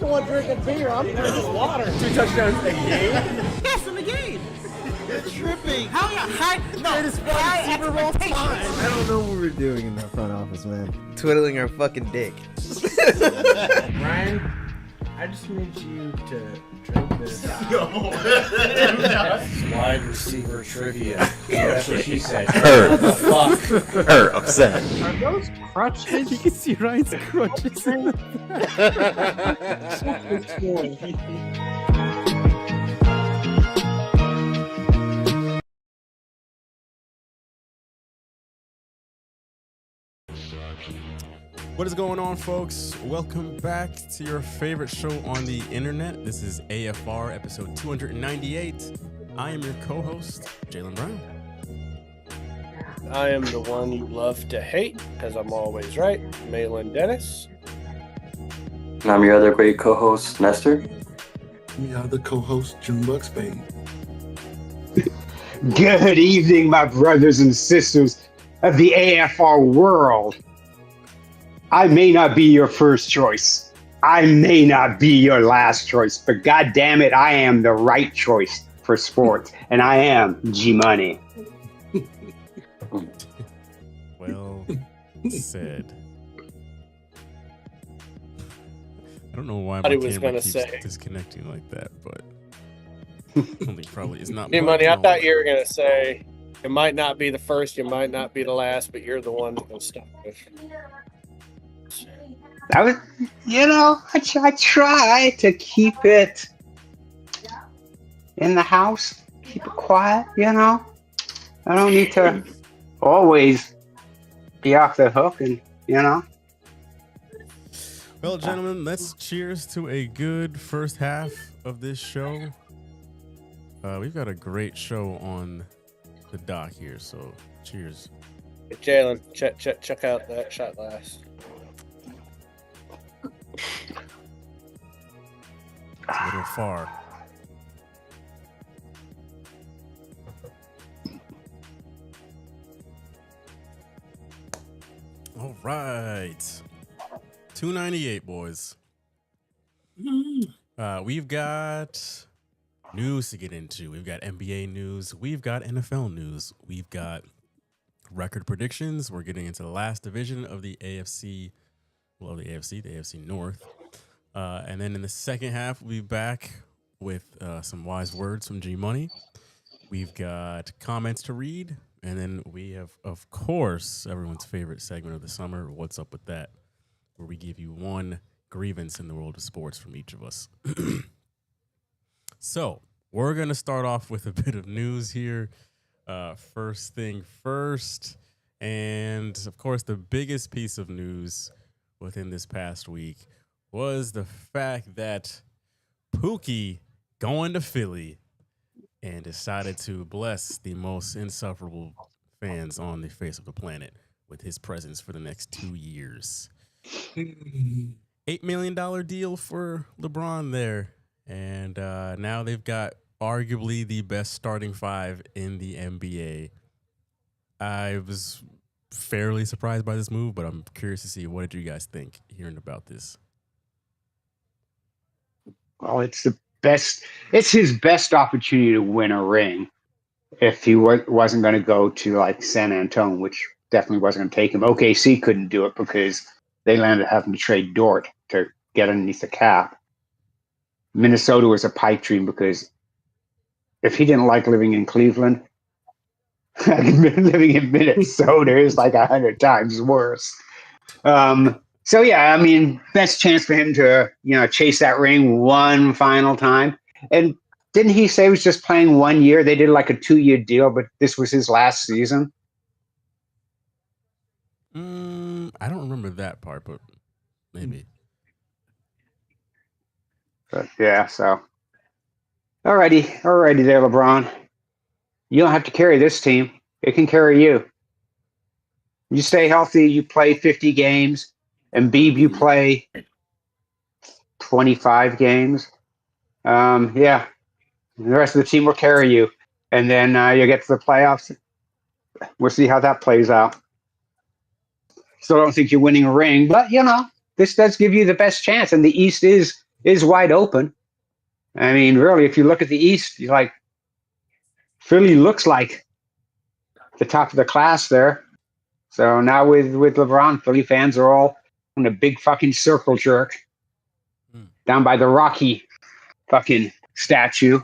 the one drinking beer. I'm drinking water. 2 touchdowns a game? Yes, in the game. You're tripping. How you high? No, Greatest Super Bowl time. I don't know what we're doing in that front office, man. Twiddling our fucking dick. Ryan, I just need you to drink this. Wide receiver trivia. That's what she said. Her. What the fuck? Her upset. Are those crutches? You can see Ryan's crutches. What is going on, folks? Welcome back to your favorite show on the internet. This is AFR episode 298. I am your co-host, Jalen Brown. I am the one you love to hate, because I'm always right, Malin Dennis. And I'm your other great co-host, Nestor. Me, other co-host, June Bucksbane. Good evening, my brothers and sisters of the AFR world. I may not be your first choice. I may not be your last choice, but God damn it, I am the right choice for sports, and I am G-Money. Well said. I don't know why my camera keeps disconnecting like that, but I think probably it's not. Hey, Money, I thought you were going to say, it might not be the first, you might not be the last, but you're the one that will stop it. I was, I try to keep it in the house, keep it quiet, I don't need to always be off the hook Well, gentlemen, let's cheers to a good first half of this show. We've got a great show on the dock here, so cheers. Hey, Jalen, check out that shot glass. It's a little far. All right. 298, boys. We've got news to get into. We've got NBA news. We've got NFL news. We've got record predictions. We're getting into the last division of the AFC. Well, the AFC North. And then in the second half, we'll be back with some wise words from G-Money. We've got comments to read. And then we have, of course, everyone's favorite segment of the summer, What's Up With That, where we give you one grievance in the world of sports from each of us. So we're going to start off with a bit of news here. First thing first. And, of course, the biggest piece of news within this past week was the fact that Pookie going to Philly and decided to bless the most insufferable fans on the face of the planet with his presence for the next 2 years. $8 million deal for LeBron there. And now they've got arguably the best starting five in the NBA. I was fairly surprised by this move, but I'm curious to see, what did you guys think hearing about this? Well, it's his best opportunity to win a ring if he wasn't going to go to like San Antonio, which definitely wasn't going to take him. OKC couldn't do it because they landed having to trade Dort to get underneath the cap. Minnesota was a pipe dream because if he didn't like living in Cleveland, living in Minnesota is like 100 times worse. So yeah, I mean, best chance for him to, chase that ring one final time. And didn't he say he was just playing 1 year? They did like a 2-year deal, but this was his last season. I don't remember that part, but maybe. But yeah, so alrighty there, LeBron. You don't have to carry this team. It can carry you. You stay healthy, you play 50 games. And Beeb, you play 25 games. Yeah. The rest of the team will carry you. And then you'll get to the playoffs. We'll see how that plays out. Still don't think you're winning a ring, but, this does give you the best chance. And the East is is wide open. I mean, really, if you look at the East, you're like, Philly looks like the top of the class there. So now with LeBron, Philly fans are all in a big fucking circle jerk down by the Rocky fucking statue.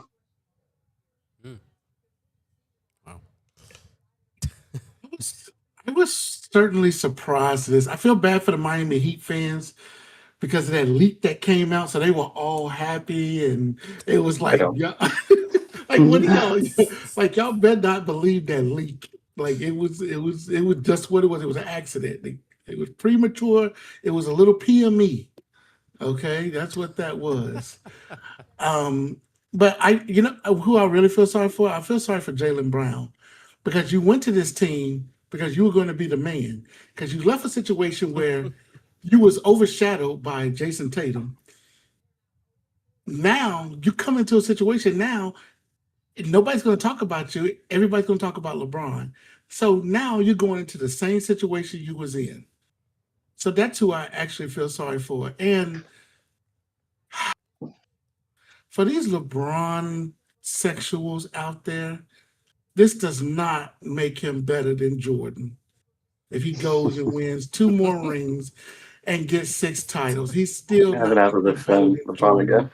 Wow. I was certainly surprised at this. I feel bad for the Miami Heat fans because of that leak that came out. So they were all happy, and it was like, yeah, like what do y'all like? Y'all better not believe that leak. Like it was just what it was. It was an accident. It was premature. It was a little PME. Okay, that's what that was. But who I really feel sorry for? I feel sorry for Jaylen Brown because you went to this team because you were going to be the man because you left a situation where you was overshadowed by Jason Tatum. Now you come into a situation now, nobody's going to talk about you. Everybody's going to talk about LeBron. So now you're going into the same situation you was in. So that's who I actually feel sorry for. And for these LeBron sexuals out there, this does not make him better than Jordan. If he goes and wins 2 more rings and gets 6 titles, he's still I haven't not had gonna a be good better fan than LeBron Jordan. again.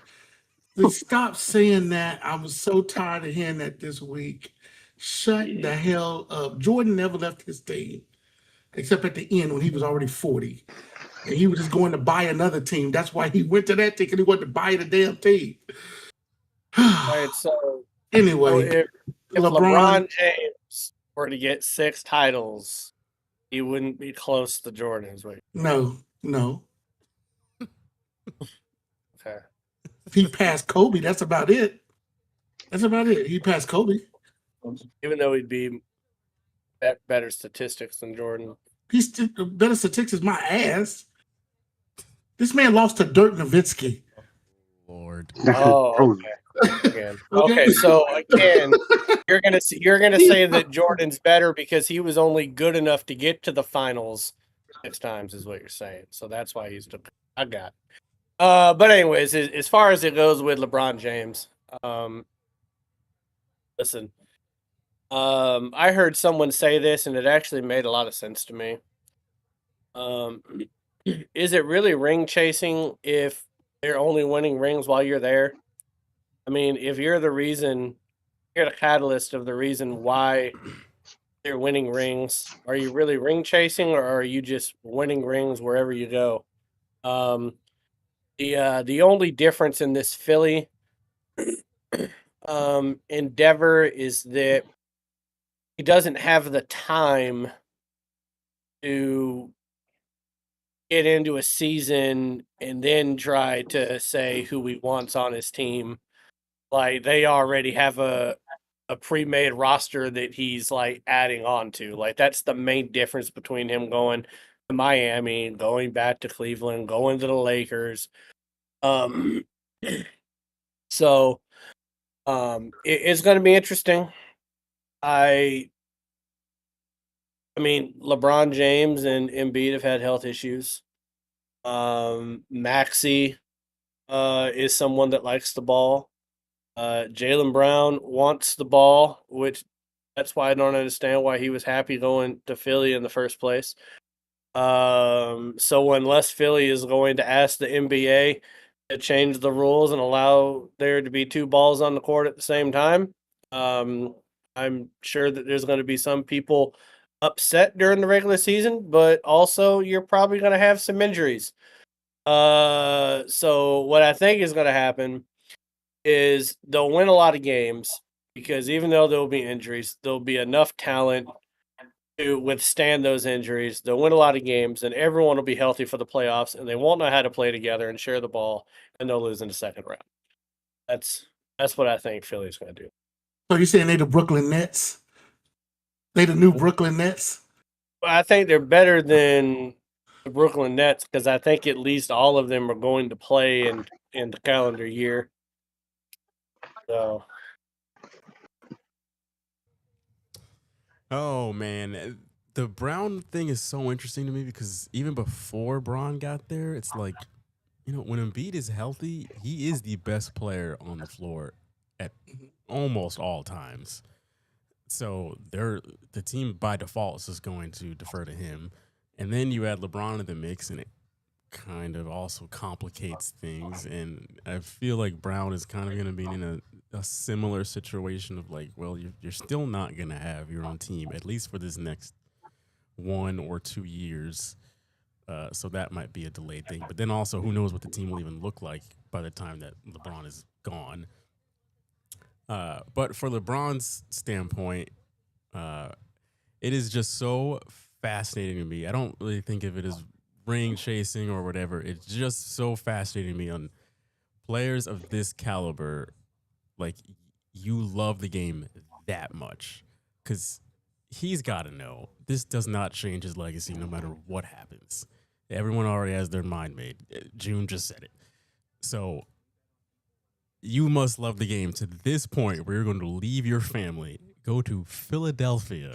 Just stop saying that. I was so tired of hearing that this week. Shut the hell up. Jordan never left his team, except at the end when he was already 40. And he was just going to buy another team. That's why he went to that team, because he wanted to buy the damn team. All right, so Anyway, if LeBron, LeBron James were to get 6 titles, he wouldn't be close to Jordan's weight. no. Okay. He passed Kobe. That's about it. He passed Kobe. Even though he'd be better statistics than Jordan. He's better statistics my ass. This man lost to Dirk Nowitzki. Lord. Oh, okay. Again. Okay, so again, you're gonna say that Jordan's better because he was only good enough to get to the finals 6 times, is what you're saying. So that's why he's. I got. But anyways, as far as it goes with LeBron James, listen. I heard someone say this, and it actually made a lot of sense to me. Is it really ring chasing if they're only winning rings while you're there? I mean, if you're the catalyst of the reason why they're winning rings, are you really ring chasing, or are you just winning rings wherever you go? The only difference in this Philly endeavor is that he doesn't have the time to get into a season and then try to say who he wants on his team. Like, they already have a pre-made roster that he's like adding on to. Like, that's the main difference between him going to Miami, going back to Cleveland, going to the Lakers. So it's going to be interesting. I mean, LeBron James and Embiid have had health issues. Maxey is someone that likes the ball. Jaylen Brown wants the ball, which that's why I don't understand why he was happy going to Philly in the first place. So unless Philly is going to ask the NBA to change the rules and allow there to be 2 balls on the court at the same time, I'm sure that there's going to be some people upset during the regular season, but also you're probably going to have some injuries. So what I think is going to happen is they'll win a lot of games because even though there'll be injuries, there'll be enough talent to withstand those injuries. They'll win a lot of games, and everyone will be healthy for the playoffs, and they won't know how to play together and share the ball, and they'll lose in the second round. That's what I think Philly's going to do. So you're saying they the Brooklyn Nets? They the new Brooklyn Nets? Well, I think they're better than the Brooklyn Nets because I think at least all of them are going to play in the calendar year. So. Oh man, the Brown thing is so interesting to me because even before Braun got there, it's like when Embiid is healthy, he is the best player on the floor at almost all times. So the team by default is just going to defer to him. And then you add LeBron in the mix, and it kind of also complicates things. And I feel like Brown is kind of going to be in a similar situation of like, well, you're still not going to have your own team, at least for this next 1 or 2 years. So that might be a delayed thing. But then also, who knows what the team will even look like by the time that LeBron is gone. But for LeBron's standpoint, it is just so fascinating to me. I don't really think of it as ring chasing or whatever. It's just so fascinating to me on players of this caliber. Like, you love the game that much because he's got to know this does not change his legacy no matter what happens. Everyone already has their mind made. June just said it. So you must love the game to this point where you're going to leave your family, go to Philadelphia,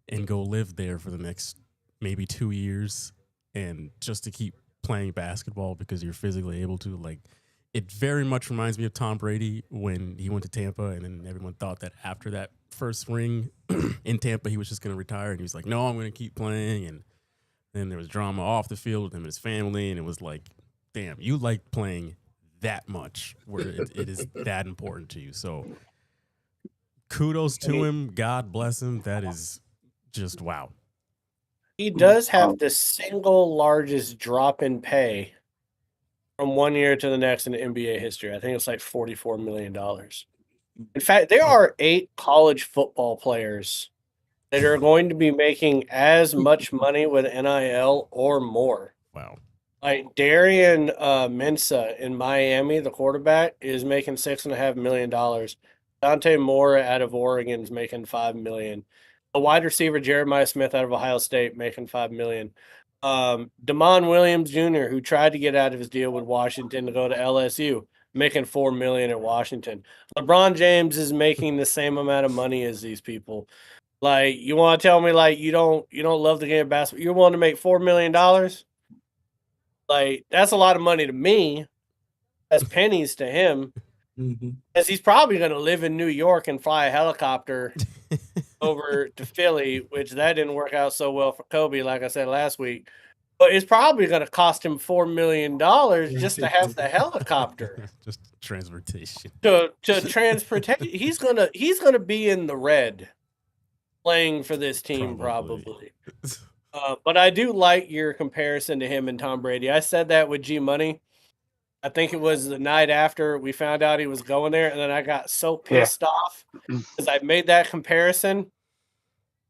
and go live there for the next maybe 2 years, and just to keep playing basketball because you're physically able to. Like, it very much reminds me of Tom Brady when he went to Tampa, and then everyone thought that after that first ring in Tampa, he was just going to retire, and he was like, no, I'm going to keep playing. And then there was drama off the field with him and his family, and it was like, damn, you like playing that much where it is that important to you. So kudos to him. God bless him. That is just wow. He does have the single largest drop in pay from 1 year to the next in NBA history. I think it's like $44 million. In fact, there are 8 college football players that are going to be making as much money with NIL or more. Wow. Like Darian Mensah in Miami, the quarterback, is making $6.5 million. Dante Moore out of Oregon is making $5 million. A wide receiver, Jeremiah Smith out of Ohio State, making $5 million. Damon Williams Jr., who tried to get out of his deal with Washington to go to LSU, making $4 million at Washington. LeBron James is making the same amount of money as these people. Like, you want to tell me like you don't love the game of basketball? You're willing to make $4 million? Like, that's a lot of money to me. That's pennies to him. Because he's probably going to live in New York and fly a helicopter over to Philly, which that didn't work out so well for Kobe, like I said last week. But it's probably going to cost him $4 million just to have the helicopter. Just transportation. To transportation. He's gonna be in the red playing for this team probably. But I do like your comparison to him and Tom Brady. I said that with G Money. I think it was the night after we found out he was going there, and then I got so pissed off because I made that comparison.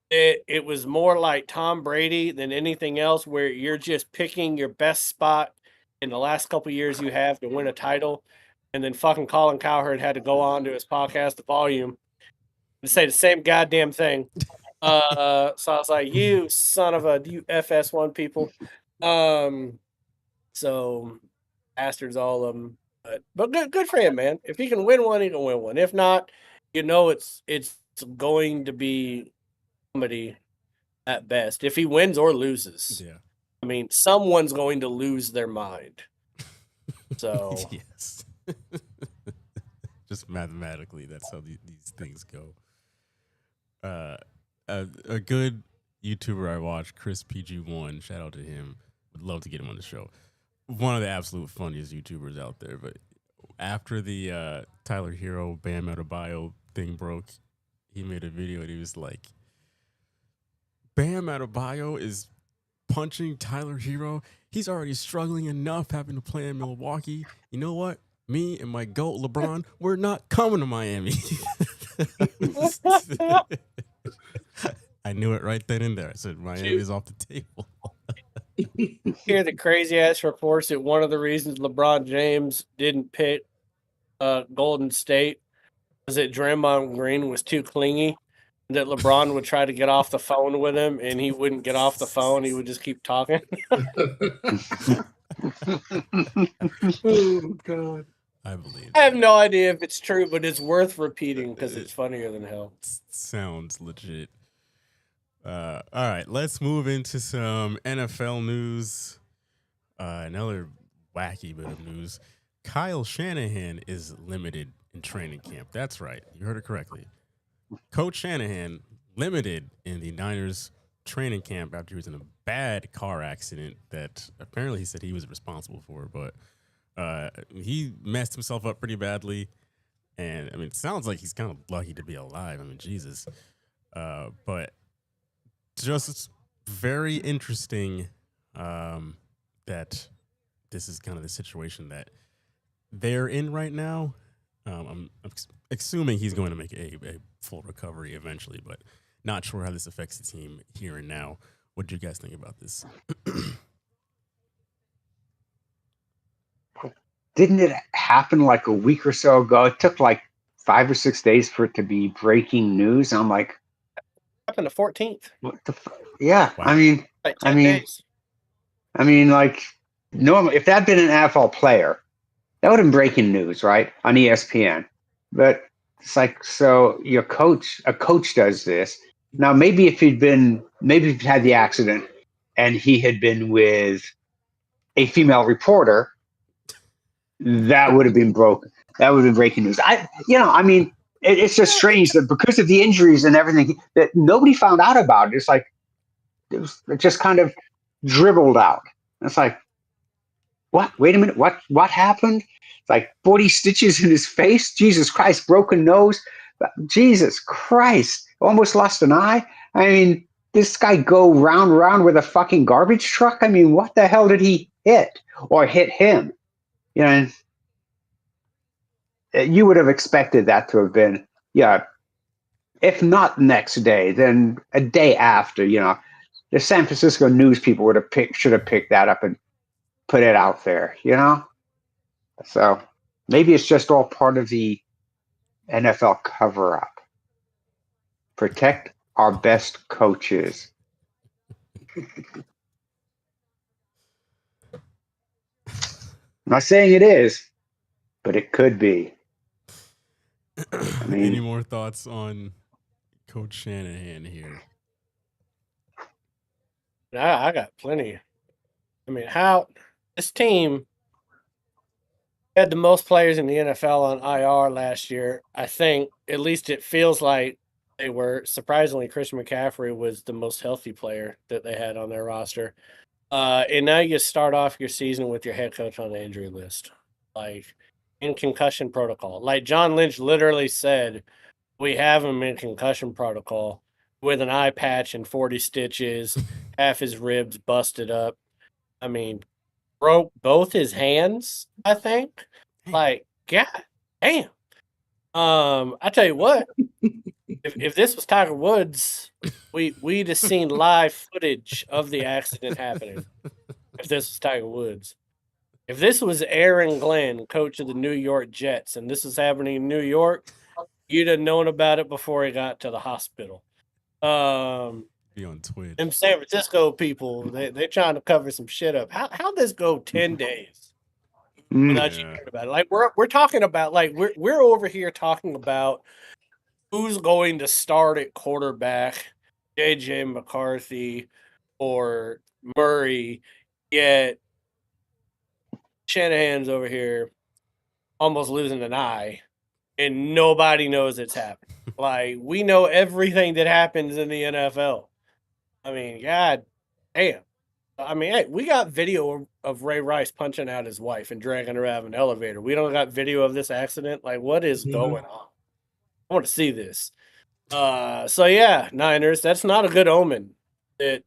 It was more like Tom Brady than anything else, where you're just picking your best spot in the last couple of years you have to win a title, and then fucking Colin Cowherd had to go on to his podcast, The Volume, and say the same goddamn thing. So I was like, you son of a, you FS1 people. So bastards, all of them. But good for him, man. If he can win one, he can win one. If not, it's going to be comedy at best. If he wins or loses. Yeah. I mean, someone's going to lose their mind. So yes. Just mathematically, that's how these things go. A good YouTuber I watch, Chris PG1, shout out to him. Would love to get him on the show. One of the absolute funniest YouTubers out there. But after the Tyler Hero Bam Adebayo thing broke, he made a video and he was like, Bam Adebayo is punching Tyler Hero. He's already struggling enough having to play in Milwaukee. You know what? Me and my GOAT LeBron, we're not coming to Miami. I knew it right then and there. I said Miami's off the table. Hear the crazy ass reports that one of the reasons LeBron James didn't pick Golden State was that Draymond Green was too clingy. That LeBron would try to get off the phone with him, and he wouldn't get off the phone. He would just keep talking. Oh God! I believe. I have no idea if it's true, but it's worth repeating because it's funnier than hell. Sounds legit. All right, let's move into some NFL news. Another wacky bit of news. Kyle Shanahan is limited in training camp. That's right. You heard it correctly. Coach Shanahan limited in the Niners training camp after he was in a bad car accident that apparently he said he was responsible for, but he messed himself up pretty badly. And I mean, it sounds like he's kind of lucky to be alive. I mean, Jesus. But just very interesting that this is kind of the situation that they're in right now. I'm assuming he's going to make a full recovery eventually, but not sure how this affects the team here and now. What do you guys think about this? Didn't it happen like a week or so ago? It took like 5 or 6 days for it to be breaking news. I'm like, Happened the 14th. what the? Yeah, Wow. I mean, Like 10 days. like, normally if that'd been an NFL player, that would have been breaking news, right, on ESPN. But it's like, so a coach does this. Now, maybe if he'd had the accident and he had been with a female reporter, that would have been broken. That would have been breaking news. It's just strange that because of the injuries and everything that nobody found out about it. It's like it just kind of dribbled out. It's like, what? Wait a minute. What happened? It's like 40 stitches in his face. Jesus Christ, broken nose. Jesus Christ, almost lost an eye. I mean, this guy go round and round with a fucking garbage truck. I mean, what the hell did he hit or hit him? You know, you would have expected that to have been, if not next day, then a day after. The San Francisco news people should have picked that up and put it out there. So maybe it's just all part of the NFL cover-up. Protect our best coaches. I'm not saying it is, but it could be. Any more thoughts on Coach Shanahan here? I got plenty. I mean, how this team had the most players in the NFL on IR last year. I think, at least it feels like they were. Surprisingly, Christian McCaffrey was the most healthy player that they had on their roster. And now you start off your season with your head coach on the injury list, like in concussion protocol. Like John Lynch literally said, we have him in concussion protocol with an eye patch and 40 stitches, half his ribs busted up. I mean, broke both his hands, I think. Like, God damn. I tell you what, if this was Tiger Woods, we'd have seen live footage of the accident happening. If this was Tiger Woods. If this was Aaron Glenn, coach of the New York Jets, and this was happening in New York, you'd have known about it before he got to the hospital. Be on Twitch. Them San Francisco people, they're trying to cover some shit up. How'd this go 10 days without you hearing about it? Like we're talking about, like we're over here talking about who's going to start at quarterback, JJ McCarthy or Murray, yet Shanahan's over here almost losing an eye, and nobody knows it's happening. Like, we know everything that happens in the NFL. I mean, God damn. I mean, hey, we got video of Ray Rice punching out his wife and dragging her out of an elevator. We don't got video of this accident. Like, what is going on? I want to see this. So, yeah, Niners, that's not a good omen that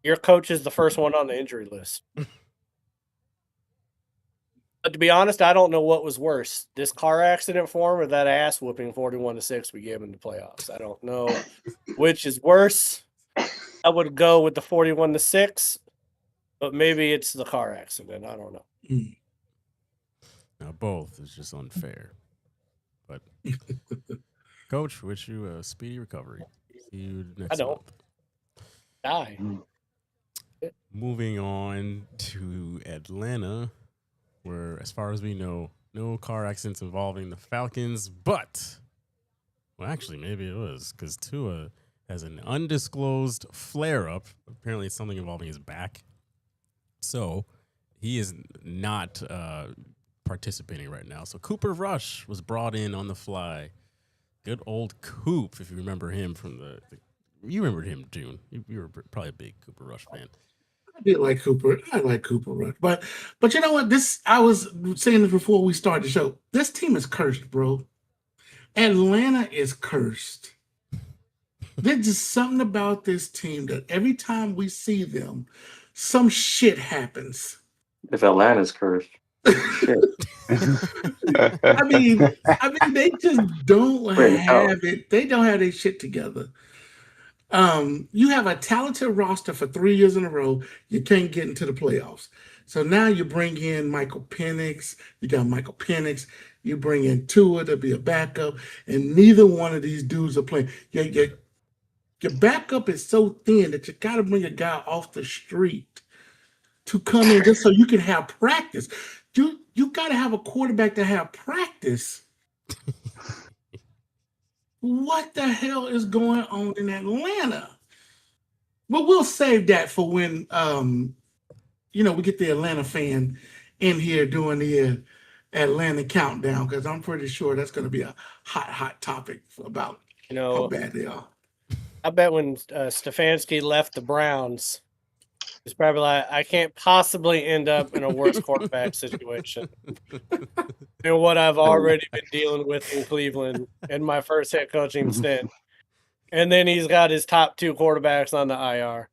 your coach is the first one on the injury list. But to be honest, I don't know what was worse, this car accident for him or that ass whooping 41-6 we gave him in the playoffs. I don't know which is worse. I would go with the 41-6, but maybe it's the car accident. I don't know. Now, both is just unfair. But, Coach, wish you a speedy recovery. See you next month. Die. Moving on to Atlanta, where, as far as we know, no car accidents involving the Falcons, but, well, actually, maybe it was, because Tua has an undisclosed flare-up. Apparently, it's something involving his back. So, he is not participating right now. So Cooper Rush was brought in on the fly. Good old Coop, if you remember him from you remembered him, June. You were probably a big Cooper Rush fan. I did like Cooper. I like Cooper Rush. But you know what? I was saying this before we started the show. This team is cursed, bro. Atlanta is cursed. There's just something about this team that every time we see them, some shit happens. If Atlanta's cursed. Shit. I mean, they just don't have it. They don't have their shit together. You have a talented roster for 3 years in a row. You can't get into the playoffs. So now you bring in Michael Penix. You got Michael Penix. You bring in Tua to be a backup, and neither one of these dudes are playing. Your backup is so thin that you got to bring a guy off the street to come in just so you can have practice. You got to have a quarterback to have practice. What the hell is going on in Atlanta? Well, we'll save that for when we get the Atlanta fan in here doing the Atlanta countdown, because I'm pretty sure that's going to be a hot topic about how bad they are. I bet when Stefanski left the Browns, he's probably like, I can't possibly end up in a worse quarterback situation than what I've already been dealing with in Cleveland in my first head coaching stint. And then he's got his top 2 quarterbacks on the IR.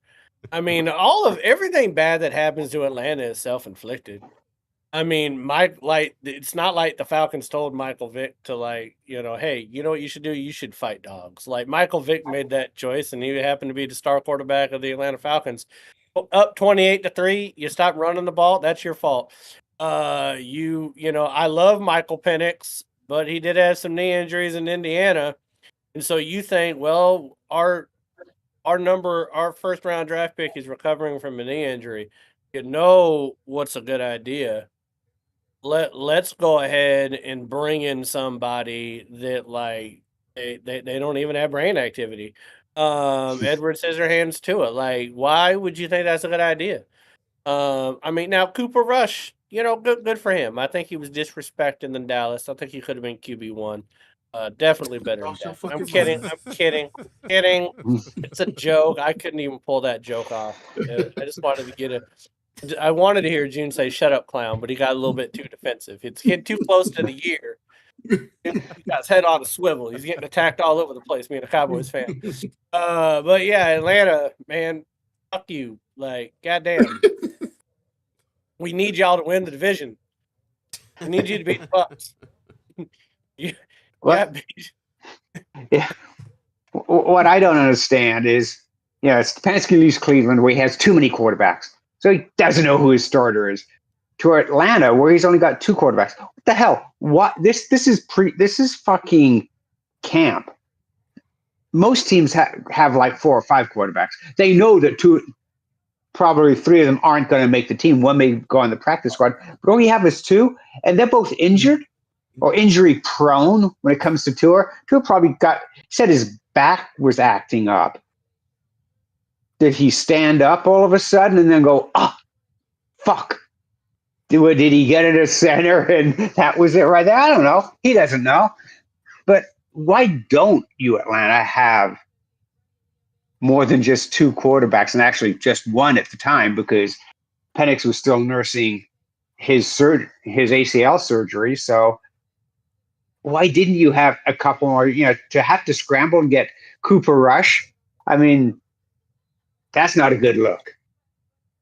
I mean, everything bad that happens to Atlanta is self-inflicted. I mean, it's not like the Falcons told Michael Vick to hey, you know what you should do? You should fight dogs. Like, Michael Vick made that choice, and he happened to be the star quarterback of the Atlanta Falcons. Up 28-3, you stop running the ball. That's your fault. I love Michael Penix, but he did have some knee injuries in Indiana, and so you think, well, our first round draft pick is recovering from a knee injury. You know what's a good idea? Let's go ahead and bring in somebody that they don't even have brain activity. Edward Scissorhands to it. Like, why would you think that's a good idea? Now Cooper Rush, good for him. I think he was disrespecting in Dallas. I think he could have been QB1. Definitely better than that. I'm kidding. It's a joke. I couldn't even pull that joke off. I just wanted to I wanted to hear June say, "Shut up, clown," but he got a little bit too defensive. It's getting too close to the year. He got his head on a swivel. He's getting attacked all over the place, being a Cowboys fan. But yeah, Atlanta, man, fuck you. Like, goddamn. We need y'all to win the division. We need you to beat the Bucks. What I don't understand is, Stefanski leaves Cleveland where he has too many quarterbacks. So he doesn't know who his starter is. To Atlanta, where he's only got 2 quarterbacks. What the hell? What this is fucking camp. Most teams have like 4 or 5 quarterbacks. They know that probably 3 of them aren't going to make the team. One may go on the practice squad, but all you have is 2, and they're both injured or injury prone when it comes to Tua. Tua probably said his back was acting up. Did he stand up all of a sudden and then go, fuck? Did he get it at center and that was it right there? I don't know. He doesn't know. But why don't you, Atlanta, have more than just 2 quarterbacks, and actually just 1 at the time, because Penix was still nursing his ACL surgery. So why didn't you have a couple more, to have to scramble and get Cooper Rush? I mean, that's not a good look.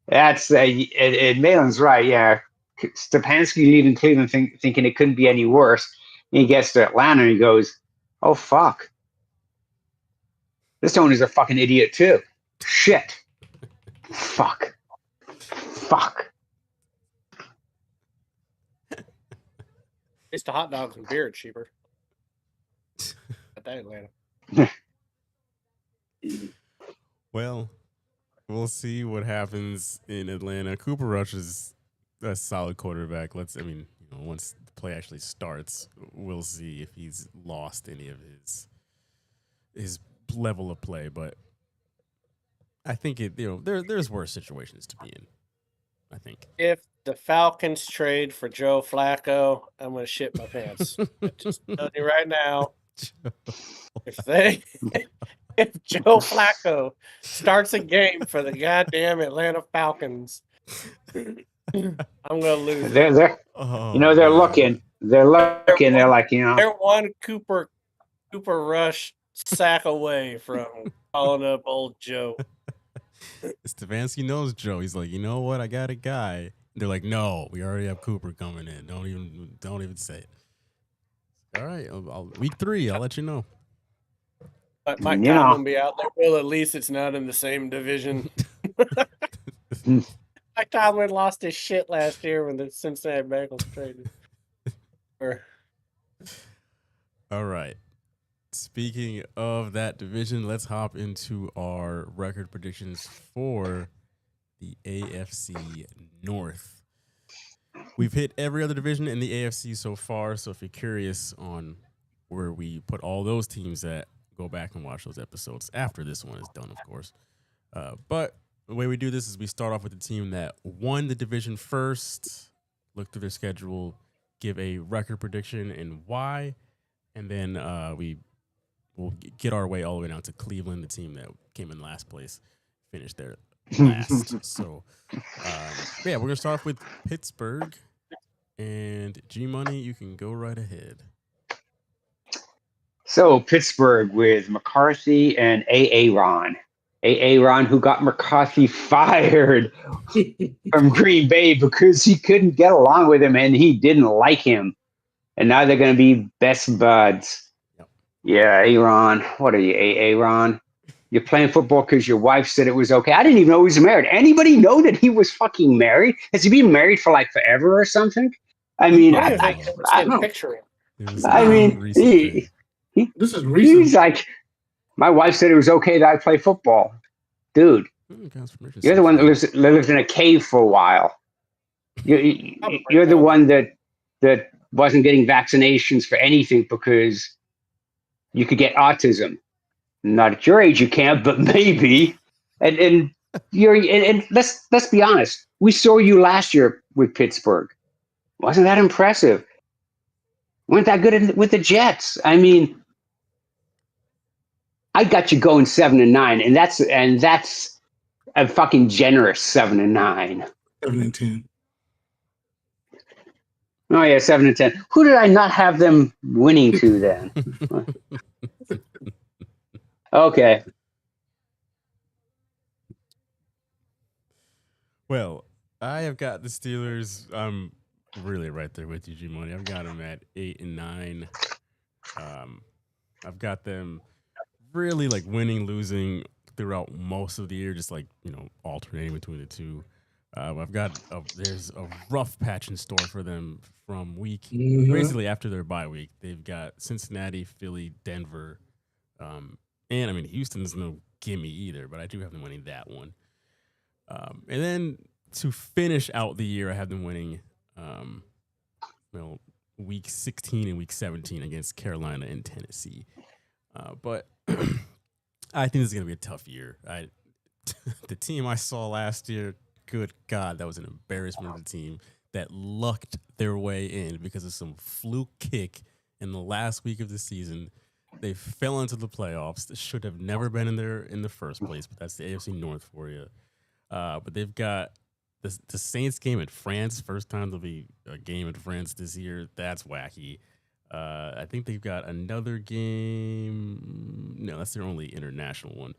That's and Malin's right. Yeah, Stefanski leaving Cleveland thinking it couldn't be any worse. And he gets to Atlanta and he goes, "Oh fuck, this owner's a fucking idiot too. Shit, fuck." It's the hot dogs and beer at cheaper. At that Atlanta. Well, we'll see what happens in Atlanta. Cooper Rush is a solid quarterback. Once the play actually starts, we'll see if he's lost any of his level of play. But I think there's worse situations to be in. I think. If the Falcons trade for Joe Flacco, I'm gonna shit my pants. I'm just telling you right now. If Joe Flacco starts a game for the goddamn Atlanta Falcons, I'm gonna lose it. They're Oh, you know, they're man. looking. They're looking. They're like, you know, They're one Cooper Rush sack away from calling up old Joe. Stefanski knows Joe. He's like, you know what? I got a guy. They're like, no, we already have Cooper coming in. Don't even say it. All right, week 3, I'll let you know. But Mike You know. Tomlin be out there. Well, at least it's not in the same division. Mike Tomlin lost his shit last year when the Cincinnati Bengals traded. All right. Speaking of that division, let's hop into our record predictions for the AFC North. We've hit every other division in the AFC so far, so if you're curious on where we put all those teams at, go back and watch those episodes after this one is done, of course. But the way we do this is we start off with the team that won the division first, look through their schedule, give a record prediction and why, and then we'll get our way all the way down to Cleveland, the team that came in last place, finished there last. So, yeah, we're going to start off with Pittsburgh. And G-Money, you can go right ahead. So Pittsburgh with McCarthy and Aaron. Aaron, who got McCarthy fired from Green Bay because he couldn't get along with him and he didn't like him. And now they're going to be best buds. Yep. Yeah, Aaron. What are you, Aaron? You're playing football because your wife said it was okay. I didn't even know he was married. Anybody know that he was fucking married? Has he been married for like forever or something? I mean, I don't picture him. I mean, this is recent. He's like, my wife said it was okay that I play football. Dude, you're the one that lives in a cave for a while. You're the one that wasn't getting vaccinations for anything because you could get autism. Not at your age you can't, but maybe. And let's be honest. We saw you last year with Pittsburgh. Wasn't that impressive? Weren't that good with the Jets? I mean, I got you going 7-9, and that's a fucking generous 7-9. 7-10. Oh yeah, 7-10. Who did I not have them winning to then? Okay. Well, I have got the Steelers. I'm really right there with you, G-Money. I've got them at 8-9. I've got them really like winning, losing throughout most of the year, just like, alternating between the two. I've got there's a rough patch in store for them from basically after their bye week. They've got Cincinnati, Philly, Denver, and I mean Houston's no gimme either, but I do have them winning that one. And then to finish out the year, I have them winning, week 16 and week 17 against Carolina and Tennessee. But I think this is going to be a tough year. The team I saw last year, good God, that was an embarrassment of the team that lucked their way in because of some fluke kick in the last week of the season. They fell into the playoffs. They should have never been in there in the first place, but that's the AFC North for you. But they've got the Saints game at France. First time there'll be a game at France this year. That's wacky. I think they've got another game. No, that's their only international one.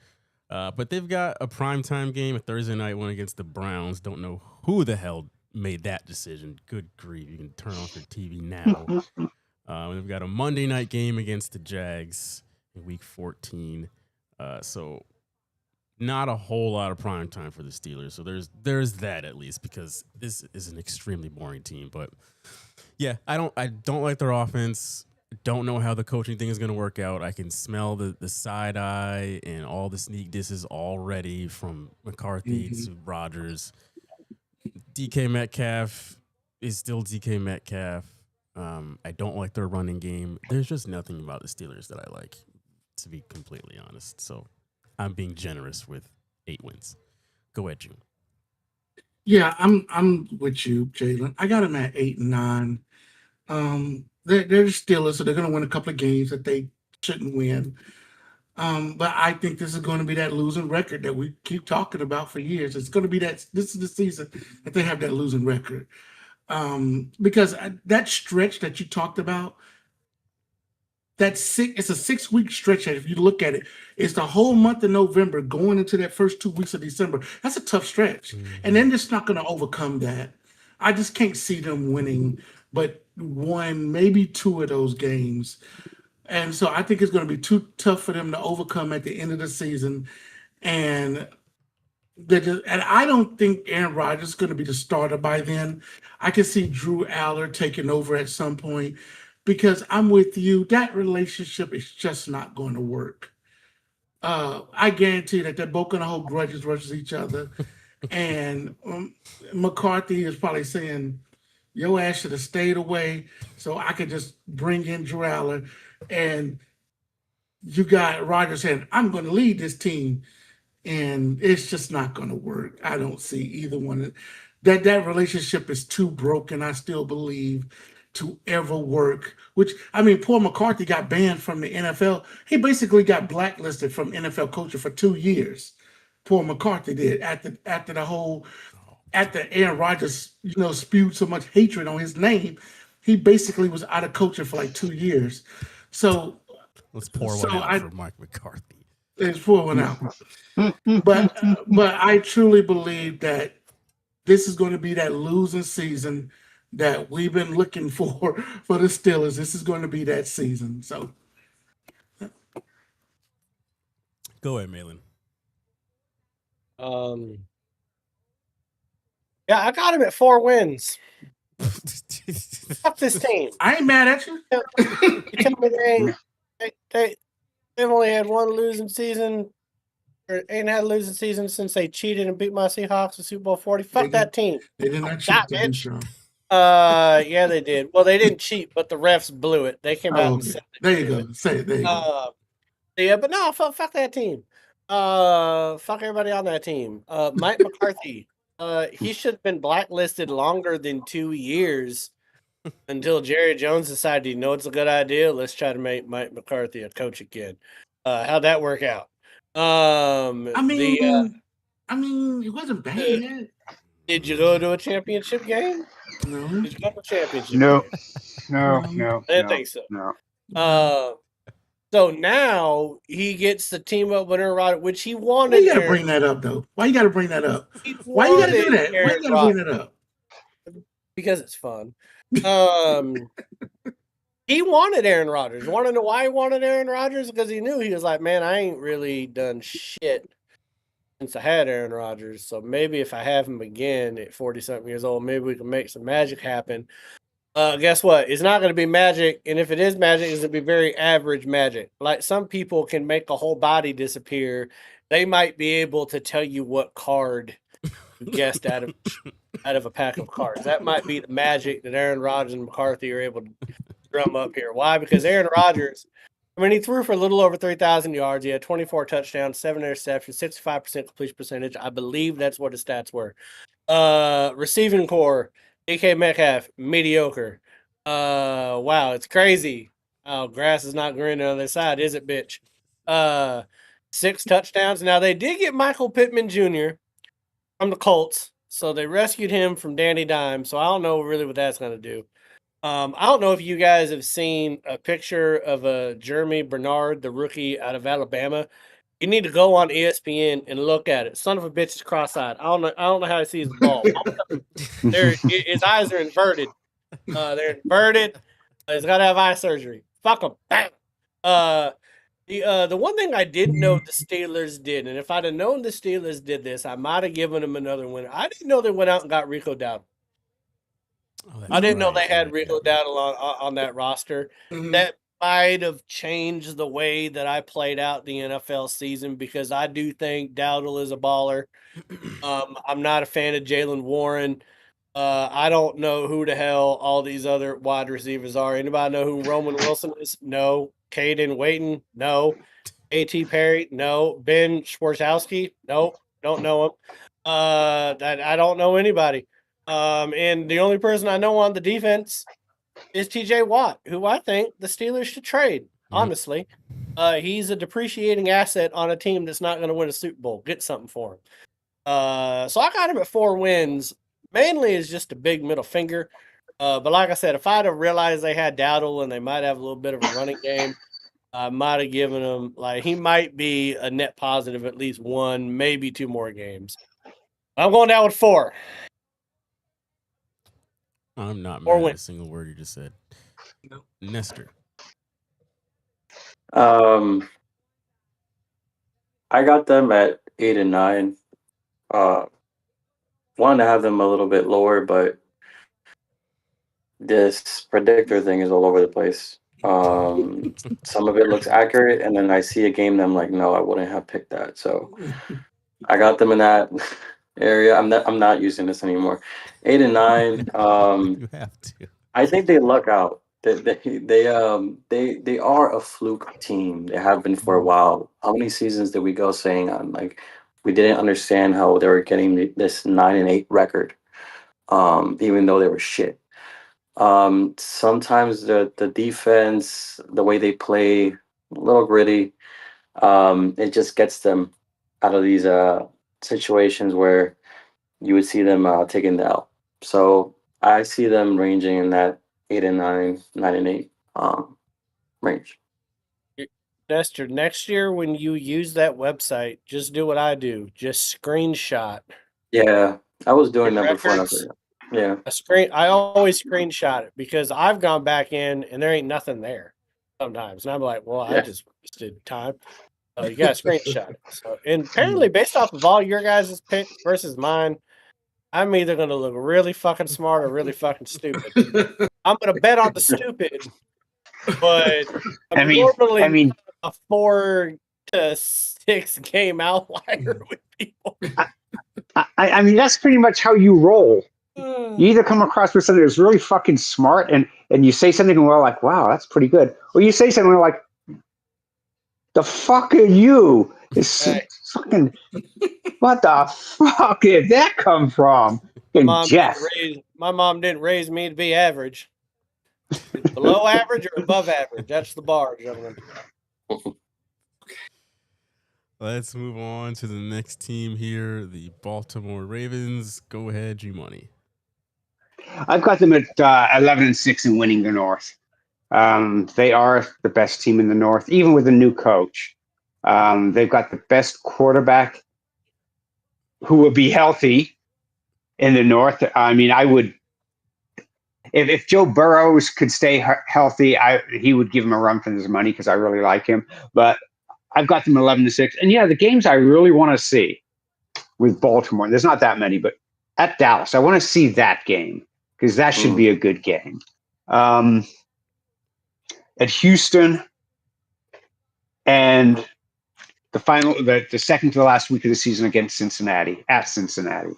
But they've got a primetime game, a Thursday night one against the Browns. Don't know who the hell made that decision. Good grief. You can turn off your TV now. They've got a Monday night game against the Jags in week 14. So not a whole lot of prime time for the Steelers. So there's that at least, because this is an extremely boring team. But yeah, I don't like their offense. Don't know how the coaching thing is going to work out. I can smell the side eye and all the sneak disses already from McCarthy to Rodgers. DK Metcalf is still DK Metcalf. I don't like their running game. There's just nothing about the Steelers that I like, to be completely honest. So I'm being generous with 8 wins. Go ahead, June. Yeah, I'm with you, Jalen. I got him at 8 and 9. They're the Steelers, so they're going to win a couple of games that they shouldn't win. But I think this is going to be that losing record that we keep talking about for years. It's going to be that this is the season that they have that losing record. Because that stretch that you talked about, it's a 6-week stretch. That if you look at it, it's the whole month of November going into that first 2 weeks of December. That's a tough stretch, and then it's not going to overcome that. I just can't see them winning, but one, maybe two of those games. And so I think it's going to be too tough for them to overcome at the end of the season. And and I don't think Aaron Rodgers is going to be the starter by then. I can see Drew Aller taking over at some point because I'm with you. That relationship is just not going to work. I guarantee that they're both going to hold grudges versus each other. And McCarthy is probably saying, your ass should have stayed away so I could just bring in Drew Aller. And you got Rodgers saying, I'm going to lead this team. And it's just not going to work. I don't see either one. That relationship is too broken, I still believe, to ever work. Which, I mean, poor McCarthy got banned from the NFL. He basically got blacklisted from NFL coaching for 2 years. Poor McCarthy did after Aaron Rodgers, spewed so much hatred on his name. He basically was out of coaching for like 2 years. So let's pour one out for Mike McCarthy. Let's pour one out. But I truly believe that this is going to be that losing season that we've been looking for the Steelers. This is going to be that season. So go ahead, Malin. Yeah, I got him at 4 wins. Fuck this team. I ain't mad at you. You tell me they've only had one losing season, or ain't had a losing season since they cheated and beat my Seahawks in Super Bowl 40. Fuck that team. They did not cheat, bitch. Yeah, they did. Well, they didn't cheat, but the refs blew it. They came out and said there you go. Say it. There you go. Yeah, but no, fuck that team. Fuck everybody on that team. Mike McCarthy. He should have been blacklisted longer than 2 years until Jerry Jones decided, it's a good idea. Let's try to make Mike McCarthy a coach again. How'd that work out? I mean, it wasn't bad. Did you go to a championship game? No. Did you go to a championship No. game? No. I didn't think so. No. So now he gets the team up with Aaron Rodgers, which he wanted. Why you got to bring that up, though? Why you got to bring that up? Why you got to do that? Why you got to bring that up? Because it's fun. He wanted Aaron Rodgers. Want to know why he wanted Aaron Rodgers? Because he knew, he was like, man, I ain't really done shit since I had Aaron Rodgers. So maybe if I have him again at 40-something years old, maybe we can make some magic happen. Guess what? It's not going to be magic. And if it is magic, it's going to be very average magic. Like some people can make a whole body disappear. They might be able to tell you what card you guessed out of a pack of cards. That might be the magic that Aaron Rodgers and McCarthy are able to drum up here. Why? Because Aaron Rodgers, he threw for a little over 3,000 yards. He had 24 touchdowns, 7 interceptions, 65% completion percentage. I believe that's what his stats were. Receiving core, DK Metcalf, mediocre. Wow, it's crazy. Oh, grass is not green on the other side, is it, bitch? 6 touchdowns. Now, they did get Michael Pittman Jr. from the Colts, so they rescued him from Danny Dimes, so I don't know really what that's going to do. I don't know if you guys have seen a picture of Jeremy Bernard, the rookie out of Alabama. You need to go on ESPN and look at it. Son of a bitch is cross-eyed. I don't know how he sees the ball. His eyes are inverted. They're inverted. He's got to have eye surgery. Fuck him. Bam. The one thing I didn't know the Steelers did, and if I'd have known the Steelers did this, I might have given them another win. I didn't know they went out and got Rico Dowdle. I didn't know they had Rico Dowdle on that roster. Mm-hmm. That might have changed the way that I played out the NFL season because I do think Dowdle is a baller. I'm not a fan of Jaylen Warren. I don't know who the hell all these other wide receivers are. Anybody know who Roman Wilson is? No. Caden Waiton? No. A.T. Perry? No. Ben Schwarzkowski? No. Don't know him. I don't know anybody. And the only person I know on the defense is TJ Watt, who I think the Steelers should trade. Honestly, he's a depreciating asset on a team that's not going to win a Super Bowl. Get something for him. So I got him at 4 wins. Mainly is just a big middle finger. But like I said, if I'd have realized they had Dowdle and they might have a little bit of a running game, I might have given him he might be a net positive at least 1, maybe 2 more games. I'm going down with 4. I'm not Or mad win. at a single word you just said. Nestor. I got them at 8 and 9. Wanted to have them a little bit lower, but this predictor thing is all over the place. Some of it looks accurate, and then I see a game and I'm like, no, I wouldn't have picked that. So I got them in that area. I'm not using this anymore. 8 and 9. You have to. I think they luck out. They are a fluke team. They have been for a while. How many seasons did we go saying we didn't understand how they were getting this 9 and 8 record, even though they were shit. Sometimes the defense, the way they play, a little gritty. It just gets them out of these situations where you would see them taking the L. So I see them ranging in that 8 and 9, 9 and 8 range. Nestor, next year when you use that website, just do what I do. Just screenshot. Yeah, I was doing your that before. records. Yeah. I always screenshot it because I've gone back in and there ain't nothing there sometimes. And I'm like, well, I just wasted time. You got to screenshot it. So, and apparently, based off of all your guys' picks versus mine, I'm either going to look really fucking smart or really fucking stupid. I'm going to bet on the stupid, but I'm normally a 4 to 6 game outlier with people. I mean, that's pretty much how you roll. You either come across with something that's really fucking smart and you say something and we're like, wow, that's pretty good. Or you say something and we're like, the fuck are you? It's fucking, what the fuck did that come from? My mom didn't raise me to be average. Below average or above average? That's the bar, gentlemen. Let's move on to the next team here, the Baltimore Ravens. Go ahead, G-Money. I've got them at 11 and 6 and winning the North. They are the best team in the North, even with a new coach. They've got the best quarterback who will be healthy in the North. I mean, I would, if Joe Burrows could stay healthy, he would give him a run for his money because I really like him. But I've got them 11 to 6. And yeah, the games I really want to see with Baltimore, there's not that many, but at Dallas, I want to see that game because that should be a good game. At Houston and the second to the last week of the season against Cincinnati, at Cincinnati.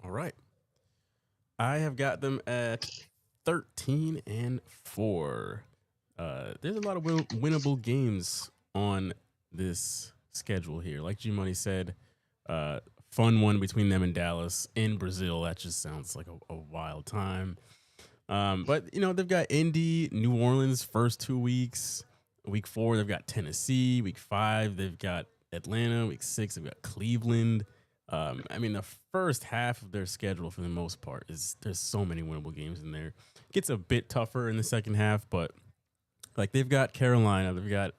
All right. I have got them at 13 and 4. There's a lot of winnable games on this schedule here. Like G-Money said, fun one between them and Dallas in Brazil. That just sounds like a wild time. But, they've got Indy, New Orleans first 2 weeks. Week 4, they've got Tennessee. Week 5, they've got Atlanta. Week 6, they've got Cleveland. The first half of their schedule for the most part there's so many winnable games in there. It gets a bit tougher in the second half, but they've got Carolina, they've got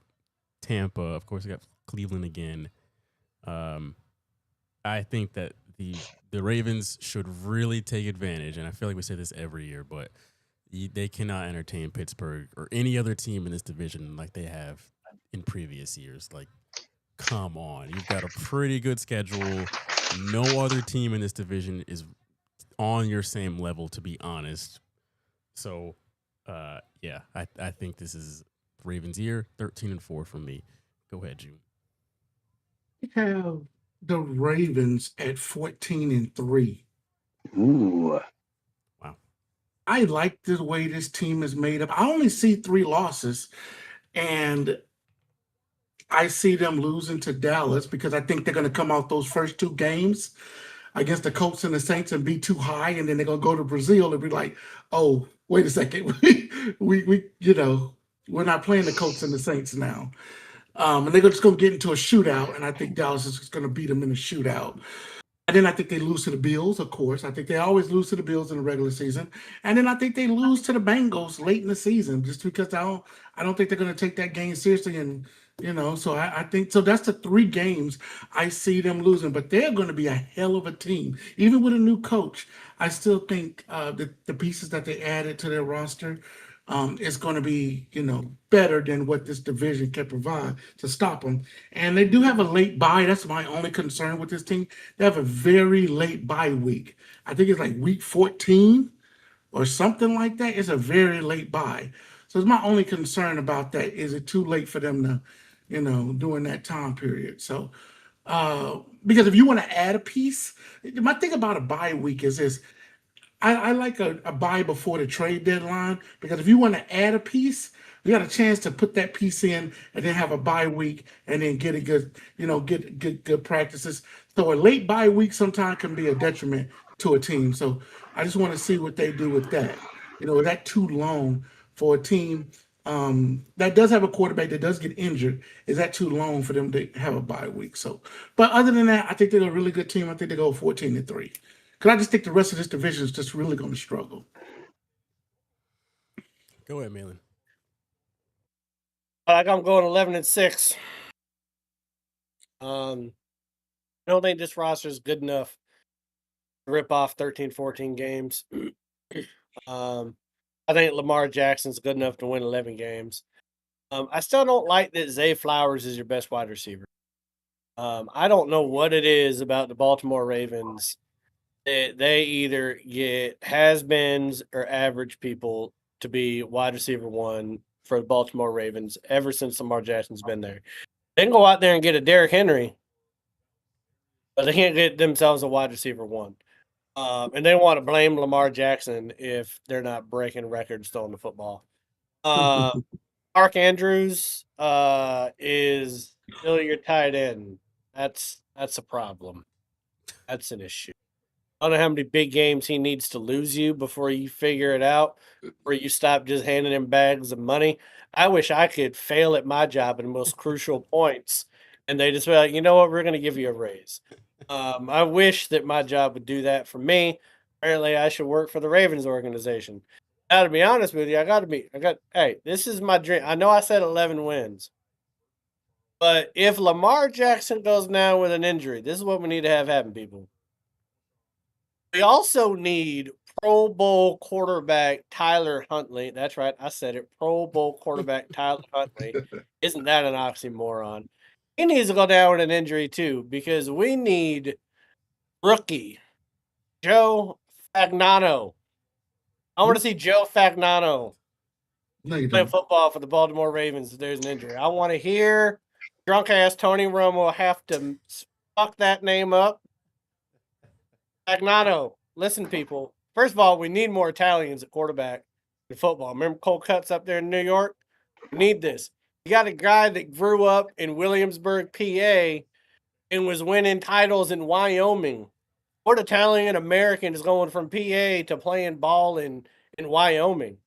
Tampa, of course they got Cleveland again. I think that the Ravens should really take advantage, and I feel like we say this every year, but they cannot entertain Pittsburgh or any other team in this division like they have in previous years. Come on, you've got a pretty good schedule. No other team in this division is on your same level, to be honest. So, I think this is Ravens' year. 13 and 4 from me. Go ahead, June. We have the Ravens at 14 and 3. Ooh. Wow. I like the way this team is made up. I only see 3 losses, and I see them losing to Dallas because I think they're going to come out those first two games against the Colts and the Saints and be too high, and then they're going to go to Brazil and be like, "Oh, wait a second, we're not playing the Colts and the Saints now." And they're just going to get into a shootout, and I think Dallas is going to beat them in a shootout. And then I think they lose to the Bills, of course. I think they always lose to the Bills in the regular season. And then I think they lose to the Bengals late in the season, just because I don't think they're going to take that game seriously. And so I think so. That's the three games I see them losing. But they're going to be a hell of a team, even with a new coach. I still think the pieces that they added to their roster is going to be, better than what this division can provide to stop them. And they do have a late bye. That's my only concern with this team. They have a very late bye week. I think it's like week 14 or something like that. It's a very late bye. So it's my only concern about that. Is it too late for them to, during that time period? So, because if you want to add a piece, my thing about a bye week is this. I like a buy before the trade deadline because if you want to add a piece, you got a chance to put that piece in and then have a bye week and then get a good, get good practices. So a late bye week sometimes can be a detriment to a team. So I just want to see what they do with that. Is that too long for a team that does have a quarterback that does get injured? Is that too long for them to have a bye week? So, but other than that, I think they're a really good team. I think they go 14-3. Because I just think the rest of this division is just really going to struggle. Go ahead, Malin. I'm going 11-6. I don't think this roster is good enough to rip off 13-14 games. I think Lamar Jackson's good enough to win 11 games. I still don't like that Zay Flowers is your best wide receiver. I don't know what it is about the Baltimore Ravens. They either get has-beens or average people to be wide receiver one for the Baltimore Ravens ever since Lamar Jackson's been there. They can go out there and get a Derrick Henry, but they can't get themselves a wide receiver one. And they want to blame Lamar Jackson if they're not breaking records throwing the football. Mark Andrews is still your tight end. That's a problem. That's an issue. I don't know how many big games he needs to lose you before you figure it out, or you stop just handing him bags of money. I wish I could fail at my job in the most crucial points, and they just be like, you know what, we're going to give you a raise. I wish that my job would do that for me. Apparently, I should work for the Ravens organization. Now, to be honest with you, hey, this is my dream. I know I said 11 wins, but if Lamar Jackson goes down with an injury, this is what we need to have happen, people. We also need Pro Bowl quarterback Tyler Huntley. That's right, I said it. Pro Bowl quarterback Tyler Huntley. Isn't that an oxymoron? He needs to go down with an injury too, because we need rookie Joe Fagnano. I want to see Joe Fagnano playing football for the Baltimore Ravens if there's an injury. I want to hear drunk-ass Tony Romo have to fuck that name up. Fagnano, listen, people. First of all, we need more Italians at quarterback in football. Remember Cole Cuts up there in New York? We need this. You got a guy that grew up in Williamsburg, PA, and was winning titles in Wyoming. What Italian American is going from PA to playing ball in Wyoming?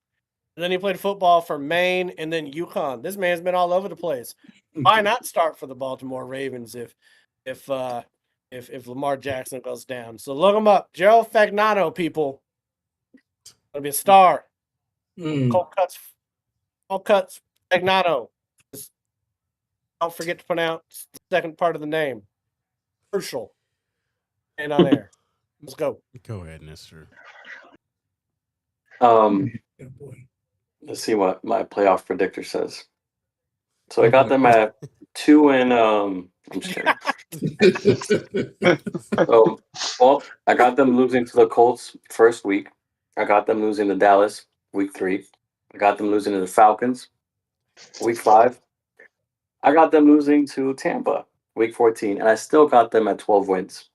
And then he played football for Maine and then Yukon. This man's been all over the place. Why not start for the Baltimore Ravens if Lamar Jackson goes down? So look him up. Joe Fagnano, people. Gonna be a star. Cole Cuts Fagnano. Just don't forget to pronounce the second part of the name. Crucial. And on air. Let's go. Go ahead, Mister. Let's see what my playoff predictor says. So I got them at 2 and I'm just kidding. I got them losing to the Colts first week. I got them losing to Dallas week 3. I got them losing to the Falcons week 5. I got them losing to Tampa week 14, and I still got them at 12 wins.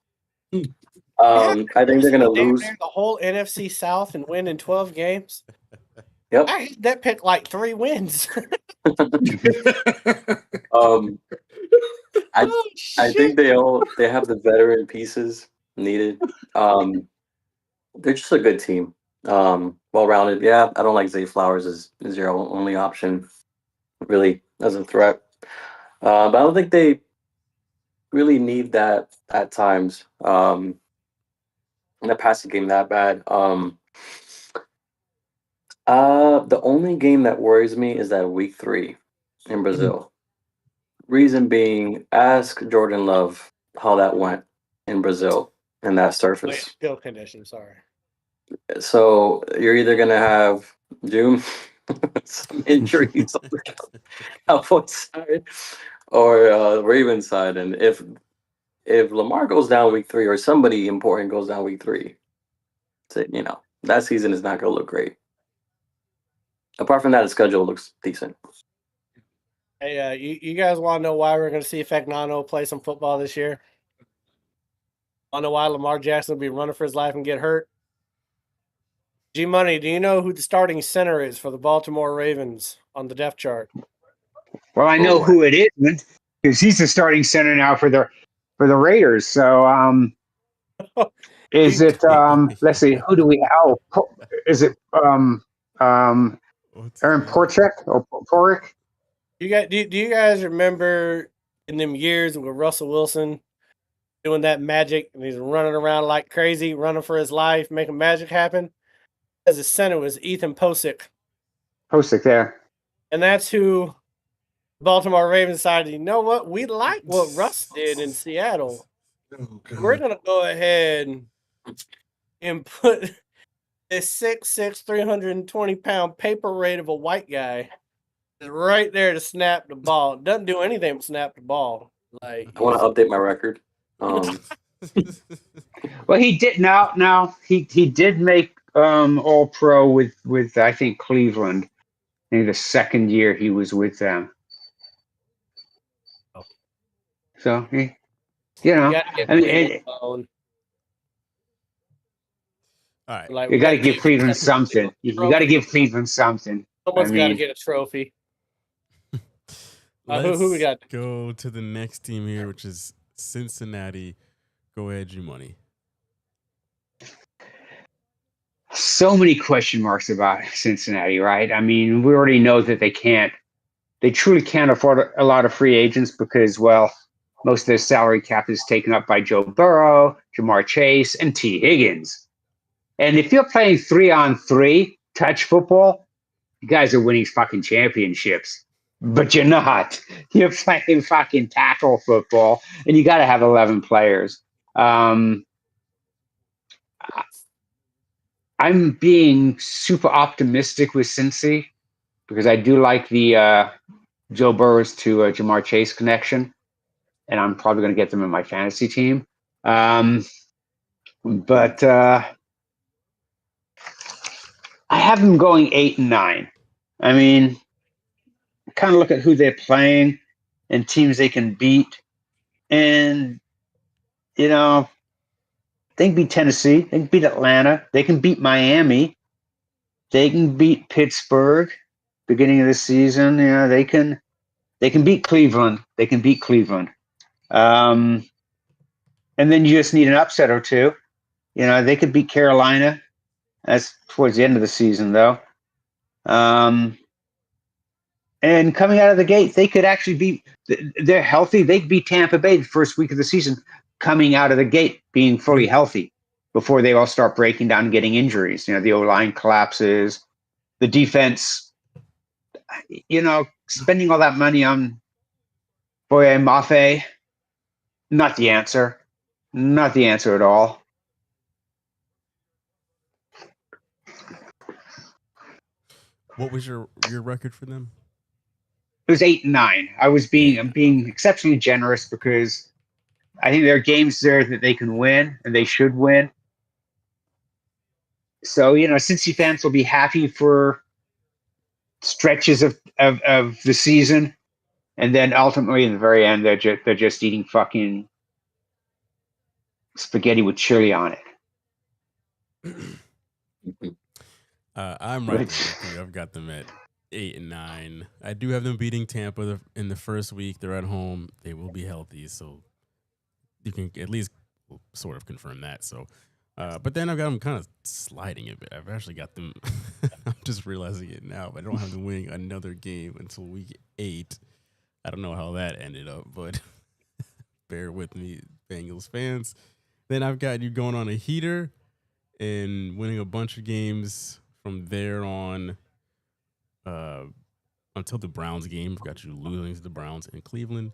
I think they're going to lose the whole NFC South and win in 12 games. Yep. I hit that pick like 3 wins. Um, I Oh, I think shit. they have the veteran pieces needed. They're just a good team. Well rounded. Yeah, I don't like Zay Flowers as your only option, really, as a threat. But I don't think they really need that at times. In the passing game that bad. The only game that worries me is that week 3 in Brazil. Reason being, ask Jordan Love how that went in Brazil in that Wait, surface. field condition, sorry. So you're either gonna have June some injuries on the Cowboys side or Ravens side, and if Lamar goes down week 3 or somebody important goes down week 3, that season is not gonna look great. Apart from that, the schedule looks decent. Hey, you guys want to know why we're going to see Fagnano play some football this year? Want to know why Lamar Jackson will be running for his life and get hurt? G Money, do you know who the starting center is for the Baltimore Ravens on the depth chart? Well, I know who it is because he's the starting center now for the Raiders. So, is it? Let's see. Who do we? Oh, is it? Um, Aaron Porchek or Porrick? Do you guys remember in them years with Russell Wilson doing that magic and he's running around like crazy, running for his life, making magic happen? As a center was Ethan Posick. Posick there. And that's who Baltimore Ravens decided, you know what? We like what Russ did in Seattle. We're going to go ahead and put this 6'6", 320-pound paper weight of a white guy right there to snap the ball. Doesn't do anything but snap the ball. Like, I want to update my record. Well, he did now he did make All Pro with I think Cleveland in the second year he was with them. So I mean, All right. Like, you got to give Cleveland something. You got to give Cleveland something. Someone's got to get a trophy. Who we got? Go to the next team here, which is Cincinnati. Go ahead, G-Money. So many question marks about Cincinnati, right? I mean, we already know that they truly can't afford a lot of free agents because, well, most of their salary cap is taken up by Joe Burrow, Jamar Chase, and T. Higgins. And if you're playing 3-on-3 touch football, you guys are winning fucking championships. But you're not. You're playing fucking tackle football, and you got to have 11 players. I'm being super optimistic with Cincy because I do like the Joe Burrows to Jamar Chase connection, and I'm probably going to get them in my fantasy team. But I have them going 8-9. I mean, kind of look at who they're playing and teams they can beat, and they can beat Tennessee, they can beat Atlanta, they can beat Miami, they can beat Pittsburgh beginning of the season. They can beat Cleveland. They can beat Cleveland. And then you just need an upset or two. They could beat Carolina. That's towards the end of the season, though. And coming out of the gate, they could actually be. They're healthy. They could beat Tampa Bay the first week of the season, coming out of the gate being fully healthy before they all start breaking down and getting injuries. The O-line collapses, the defense. Spending all that money on Boye Mafe, not the answer. Not the answer at all. What was your record for them? It was 8-9. I'm being exceptionally generous because I think there are games there that they can win and they should win. So, Cincy fans will be happy for stretches of the season, and then ultimately in the very end they're just eating fucking spaghetti with chili on it. I'm right there Which- with you. I've got them at 8-9. I do have them beating Tampa in the first week. They're at home. They will be healthy, so you can at least sort of confirm that. So, but then I've got them kind of sliding a bit. I've actually got them. I'm just realizing it now, but I don't have them winning another game until week 8. I don't know how that ended up, but bear with me, Bengals fans. Then I've got you going on a heater and winning a bunch of games from there on until the Browns game. I've got you losing to the Browns in Cleveland.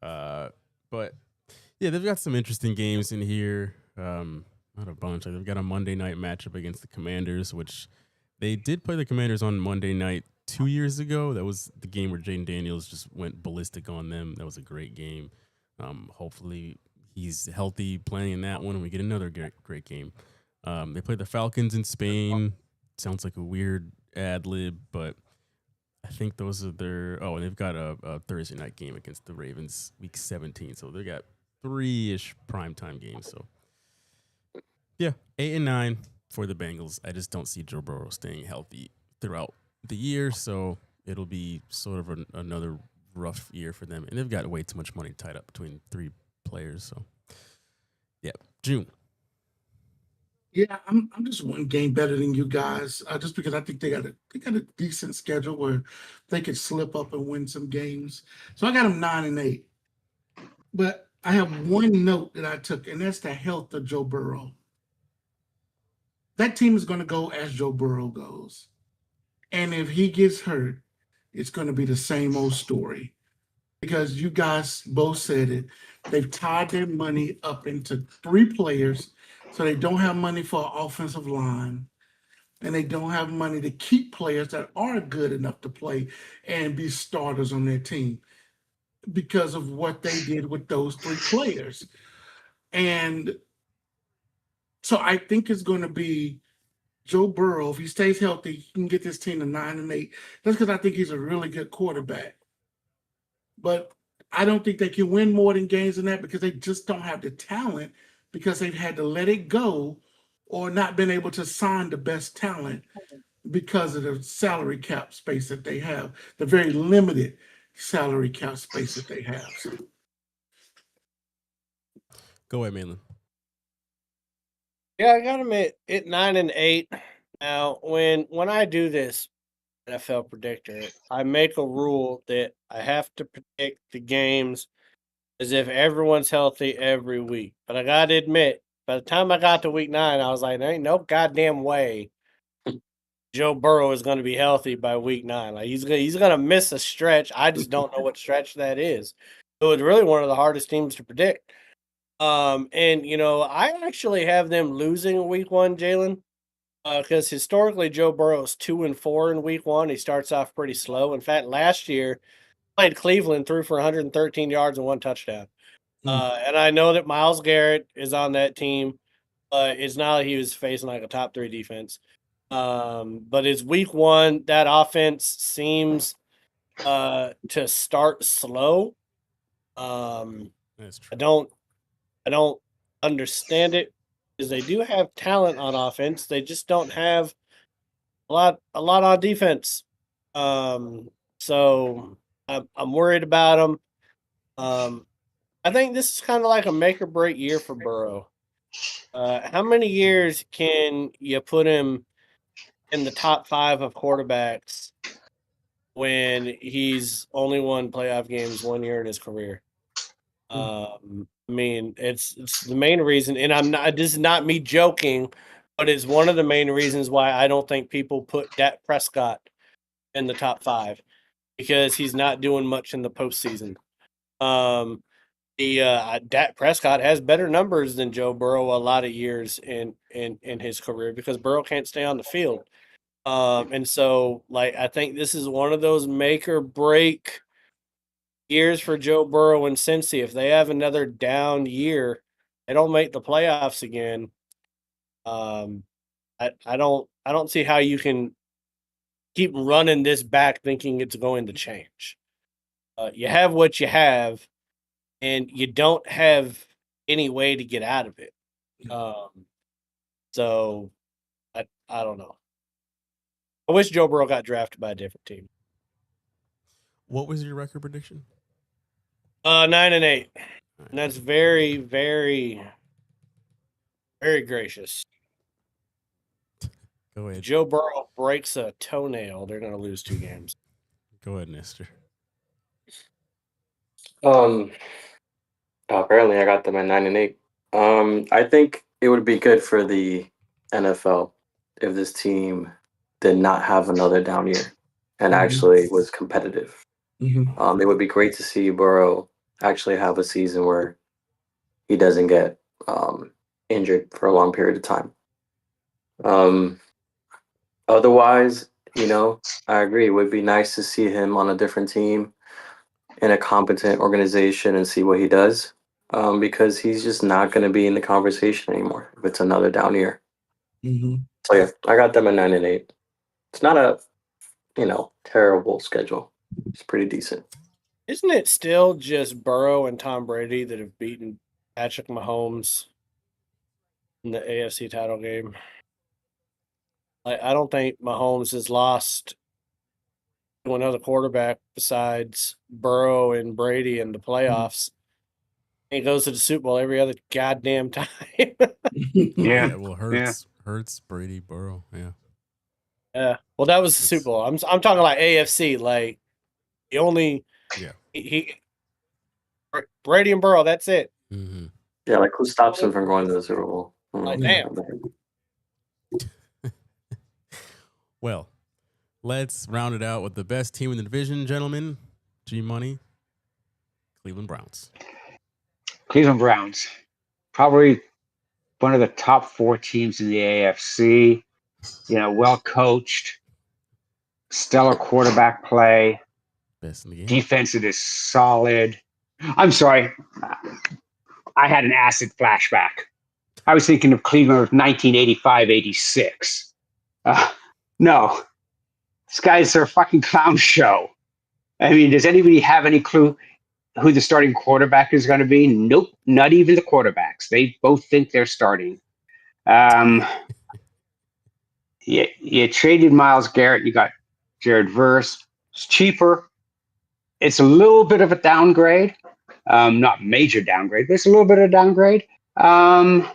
But yeah, they've got some interesting games in here. Not a bunch. They've got a Monday night matchup against the Commanders, which they did play the Commanders on Monday night 2 years ago. That was the game where Jaden Daniels just went ballistic on them. That was a great game. Hopefully he's healthy playing in that one, and we get another great game. They played the Falcons in Spain. Sounds like a weird ad lib, but I think those are their. Oh, and they've got a Thursday night game against the Ravens, week 17. So they got 3-ish primetime games. So yeah, 8-9 for the Bengals. I just don't see Joe Burrow staying healthy throughout the year, so it'll be sort of another rough year for them. And they've got way too much money tied up between 3 players. So yeah, June. Yeah, I'm just one game better than you guys, just because I think they got a decent schedule where they could slip up and win some games. So I got them 9-8. But I have one note that I took, and that's the health of Joe Burrow. That team is going to go as Joe Burrow goes. And if he gets hurt, it's going to be the same old story. Because you guys both said it. They've tied their money up into 3 players, so they don't have money for an offensive line. And they don't have money to keep players that are good enough to play and be starters on their team because of what they did with those 3 players. And so I think it's going to be Joe Burrow. If he stays healthy, he can get this team to 9-8. That's because I think he's a really good quarterback. But I don't think they can win more than games than that because they just don't have the talent because they've had to let it go or not been able to sign the best talent because of the salary cap space that they have, the very limited salary cap space that they have. So. Go ahead, Malin. Yeah, I got them at 9-8. Now, when I do this NFL predictor, I make a rule that I have to predict the games as if everyone's healthy every week. But I got to admit, by the time I got to week 9, I was like, there ain't no goddamn way Joe Burrow is going to be healthy by week 9. Like he's gonna miss a stretch. I just don't know what stretch that is. So it's really one of the hardest teams to predict. And I actually have them losing week 1, Jalen, because historically Joe Burrow's 2-4 in week 1. He starts off pretty slow. In fact, last year played Cleveland, threw for 113 yards and 1 touchdown. And I know that Myles Garrett is on that team. It's not like he was facing like a top 3 defense. But it's week 1. That offense seems to start slow. That's true. I don't understand it because they do have talent on offense. They just don't have a lot on defense. So I'm worried about them. I think this is kind of like a make or break year for Burrow. How many years can you put him in the top 5 of quarterbacks when he's only won playoff games 1 year in his career? I mean, it's the main reason, and I'm not. This is not me joking, but it's one of the main reasons why I don't think people put Dak Prescott in the top 5 because he's not doing much in the postseason. Dak Prescott has better numbers than Joe Burrow a lot of years in his career because Burrow can't stay on the field. And so, like, I think this is one of those make or break years for Joe Burrow and Cincy. If they have another down year, they don't make the playoffs again. I don't see how you can keep running this back thinking it's going to change. You have what you have, and you don't have any way to get out of it. So I don't know. I wish Joe Burrow got drafted by a different team. What was your record prediction? 9-8. And that's very, very, very gracious. Go ahead. If Joe Burrow breaks a toenail, they're going to lose 2 games. Go ahead, Nestor. Apparently I got them at 9-8. I think it would be good for the NFL if this team did not have another down year and actually was competitive. It would be great to see Burrow actually have a season where he doesn't get injured for a long period of time. Otherwise, I agree. It would be nice to see him on a different team in a competent organization and see what he does, because he's just not going to be in the conversation anymore if it's another down year. So yeah, I got them at 9-8. It's not a terrible schedule. It's pretty decent. Isn't it still just Burrow and Tom Brady that have beaten Patrick Mahomes in the AFC title game? I don't think Mahomes has lost to another quarterback besides Burrow and Brady in the playoffs. He goes to the Super Bowl every other goddamn time. Yeah. Well, Hurts, Brady, Burrow. Yeah. Yeah. Well, that was the Super Bowl. I'm talking like AFC. Like the only he Brady and Burrow. That's it. Mm-hmm. Yeah, like who stops him from going to the Super Bowl? Like damn. Well, let's round it out with the best team in the division, gentlemen. G Money, Cleveland Browns. Cleveland Browns, probably one of the top 4 teams in the AFC. Well coached, stellar quarterback play. Best in the game. Defense that is solid. I'm sorry, I had an acid flashback. I was thinking of Cleveland of 1985-86. No, these guys are a fucking clown show. I mean, does anybody have any clue who the starting quarterback is going to be? Nope, not even the quarterbacks. They both think they're starting. You traded Myles Garrett. You got Jared Verse. It's cheaper. It's a little bit of a downgrade. Not major downgrade, but it's a little bit of a downgrade. But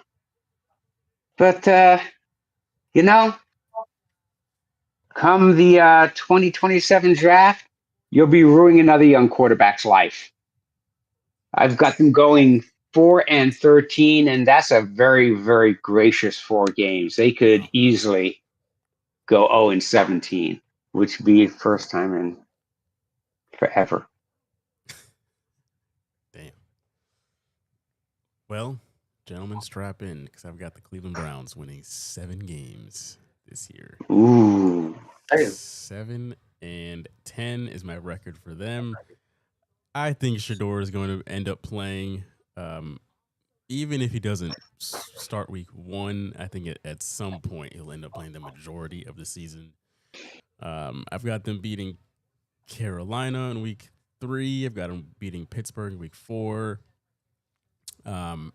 come the 2027 draft, you'll be ruining another young quarterback's life. I've got them going 4-13, and that's a very, very gracious 4 games. They could easily go 0-17, which would be the first time in forever. Damn. Well, gentlemen, strap in because I've got the Cleveland Browns winning 7 games this year. Ooh. 7-10 is my record for them. I think Shador is going to end up playing. Even if he doesn't start week 1, I think at some point he'll end up playing the majority of the season. I've got them beating Carolina in week 3. I've got them beating Pittsburgh in week 4. Then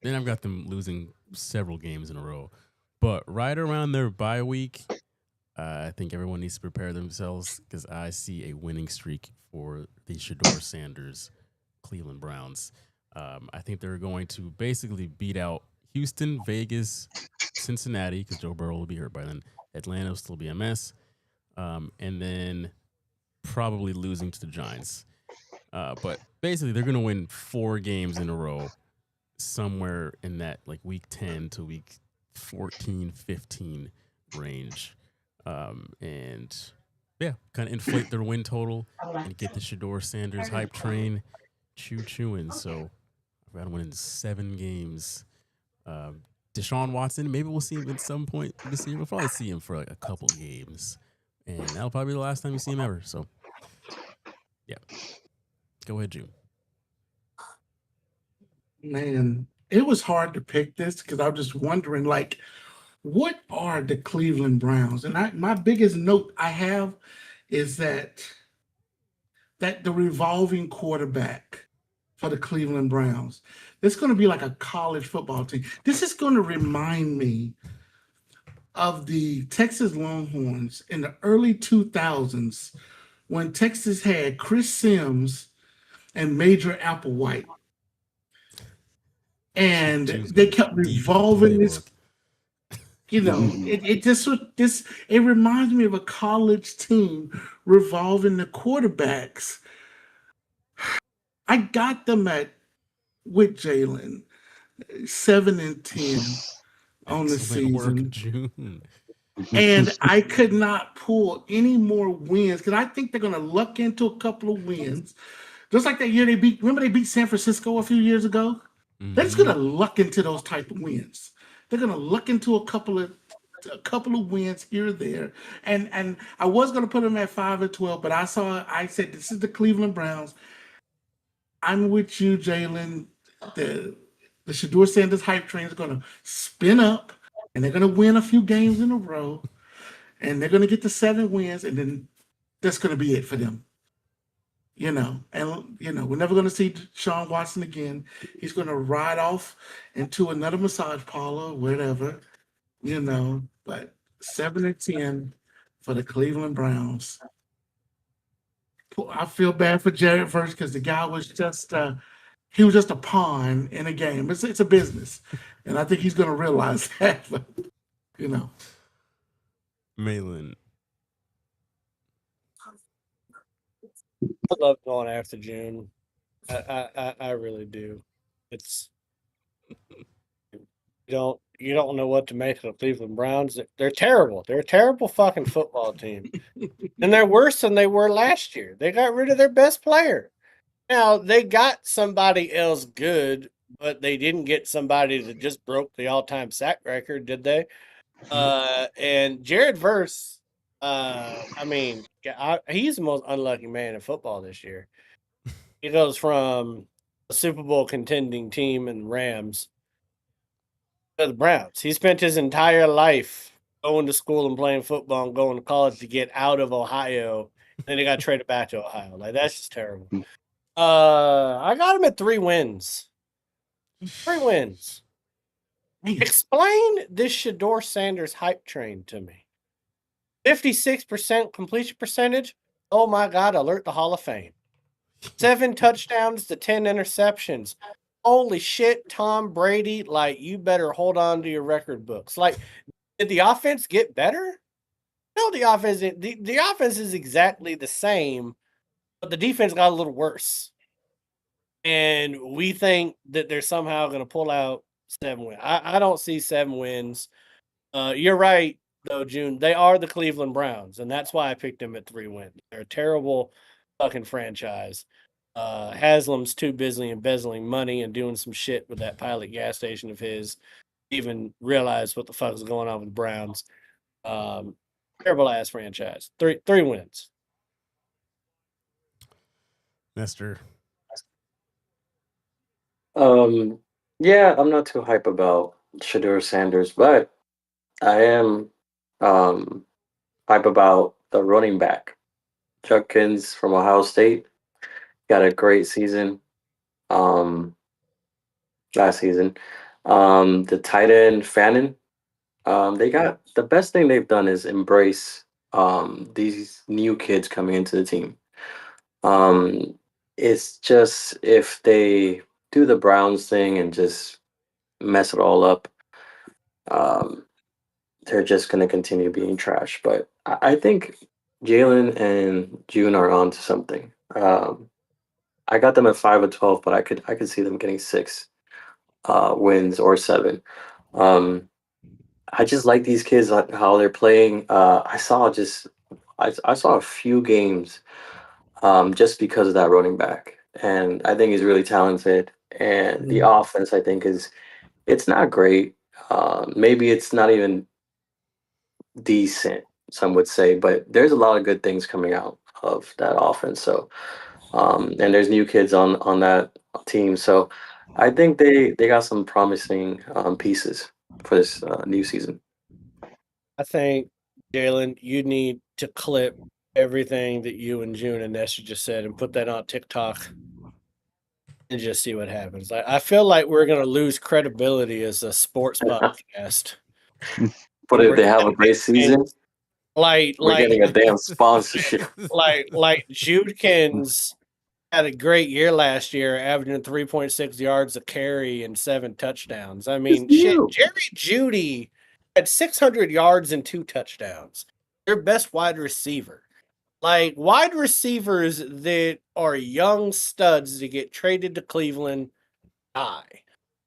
I've got them losing several games in a row. But right around their bye week, I think everyone needs to prepare themselves because I see a winning streak for the Shador Sanders Cleveland Browns. I think they're going to basically beat out Houston, Vegas, Cincinnati, because Joe Burrow will be hurt by then. Atlanta will still be a mess. And then probably losing to the Giants. But basically, they're going to win 4 games in a row somewhere in that like week 10 to week 14, 15 range. And yeah, kind of inflate their win total and get the Shador Sanders hype train chewing. So I've got to win 7 games. Deshaun Watson, maybe we'll see him at some point this year. We'll probably see him for like a couple games. And that'll probably be the last time you see him ever. So yeah. Go ahead, June. Man, it was hard to pick this because I was just wondering, like, what are the Cleveland Browns? And my biggest note I have is that the revolving quarterback for the Cleveland Browns, it's going to be like a college football team. This is going to remind me of the Texas Longhorns in the early 2000s when Texas had Chris Sims and Major Applewhite. And June's they going kept deep in the revolving this, playbook. it just was this. It reminds me of a college team revolving the quarterbacks. I got them with Jalen 7-10 on the Excellent work, season. June. And I could not pull any more wins because I think they're going to luck into a couple of wins. Just like that year they beat San Francisco a few years ago? They're just going to luck into those type of wins. They're going to luck into a couple of wins here or there. And I was going to put them at 5-12, but I said, this is the Cleveland Browns. I'm with you, Jalen. The Shador Sanders hype train is going to spin up, and they're going to win a few games in a row, and they're going to get to 7 wins, and then that's going to be it for them. We're never going to see Sean Watson again. He's going to ride off into another massage parlor, whatever, But 7-10 for the Cleveland Browns. I feel bad for Jared Verse because the guy was just he was just a pawn in a game. It's a business, and I think he's going to realize that. But, Malin. I love going after June. I really do. It's you don't know what to make of the Cleveland Browns. They're terrible. They're a terrible fucking football team. And they're worse than they were last year. They got rid of their best player. Now, they got somebody else good, but they didn't get somebody that just broke the all-time sack record, did they? And Jared Verse, he's the most unlucky man in football this year. He goes from a Super Bowl contending team in Rams to the Browns. He spent his entire life going to school and playing football and going to college to get out of Ohio. Then he got traded back to Ohio. Like, that's just terrible. I got him at 3 wins. 3 wins. Explain this Shador Sanders hype train to me. 56% completion percentage. Oh my God, alert the Hall of Fame. 7 touchdowns to 10 interceptions. Holy shit, Tom Brady, like, you better hold on to your record books. Like, did the offense get better? No, the offense is exactly the same, but the defense got a little worse. And we think that they're somehow going to pull out 7 wins. I don't see 7 wins. You're right, though, June. They are the Cleveland Browns, and that's why I picked them at 3 wins. They're a terrible fucking franchise. Haslam's too busy embezzling money and doing some shit with that pilot gas station of his to even realize what the fuck is going on with the Browns. Terrible ass franchise. 3 wins. Nestor. Yeah, I'm not too hype about Shador Sanders, but I am hype about the running back. Judkins from Ohio State got a great season last season. The tight end Fannin, they got the best thing they've done is embrace these new kids coming into the team. It's just if they do the Browns thing and just mess it all up, they're just going to continue being trash. But I think Jalen and June are on to something. I got them at 5-12, but I could see them getting 6 wins or 7. I just like these kids, how they're playing. I saw a few games just because of that running back, and I think he's really talented. And the offense, I think, it's not great. Maybe it's not even decent, some would say, but there's a lot of good things coming out of that offense. So, and there's new kids on that team. So, I think they got some promising pieces for this new season. I think, Jalen, you need to clip everything that you and June and Nestor just said and put that on TikTok and just see what happens. I feel like we're going to lose credibility as a sports podcast. But if they have a great season, like we're getting a damn sponsorship. like Judkins had a great year last year, averaging 3.6 yards a carry and 7 touchdowns. I mean, shit, Jerry Jeudy had 600 yards and 2 touchdowns. Their best wide receiver. Like, wide receivers that are young studs that get traded to Cleveland die.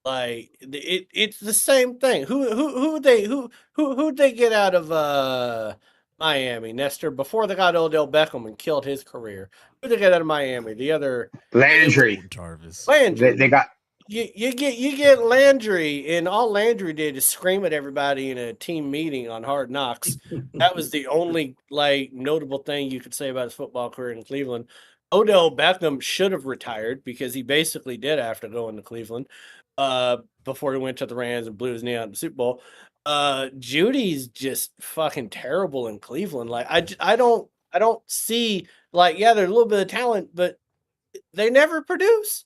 Like, it's the same thing. Who'd they get out of Miami, Nestor, before they got Odell Beckham and killed his career? Who'd they get out of Miami? The other Landry. Jarvis. Landry. They got You get Landry, and all Landry did is scream at everybody in a team meeting on Hard Knocks. That was the only like notable thing you could say about his football career in Cleveland. Odell Beckham should have retired because he basically did after going to Cleveland. Before he went to the Rams and blew his knee out in the Super Bowl. Judy's just fucking terrible in Cleveland. Like I don't see like yeah, there's a little bit of talent, but they never produce.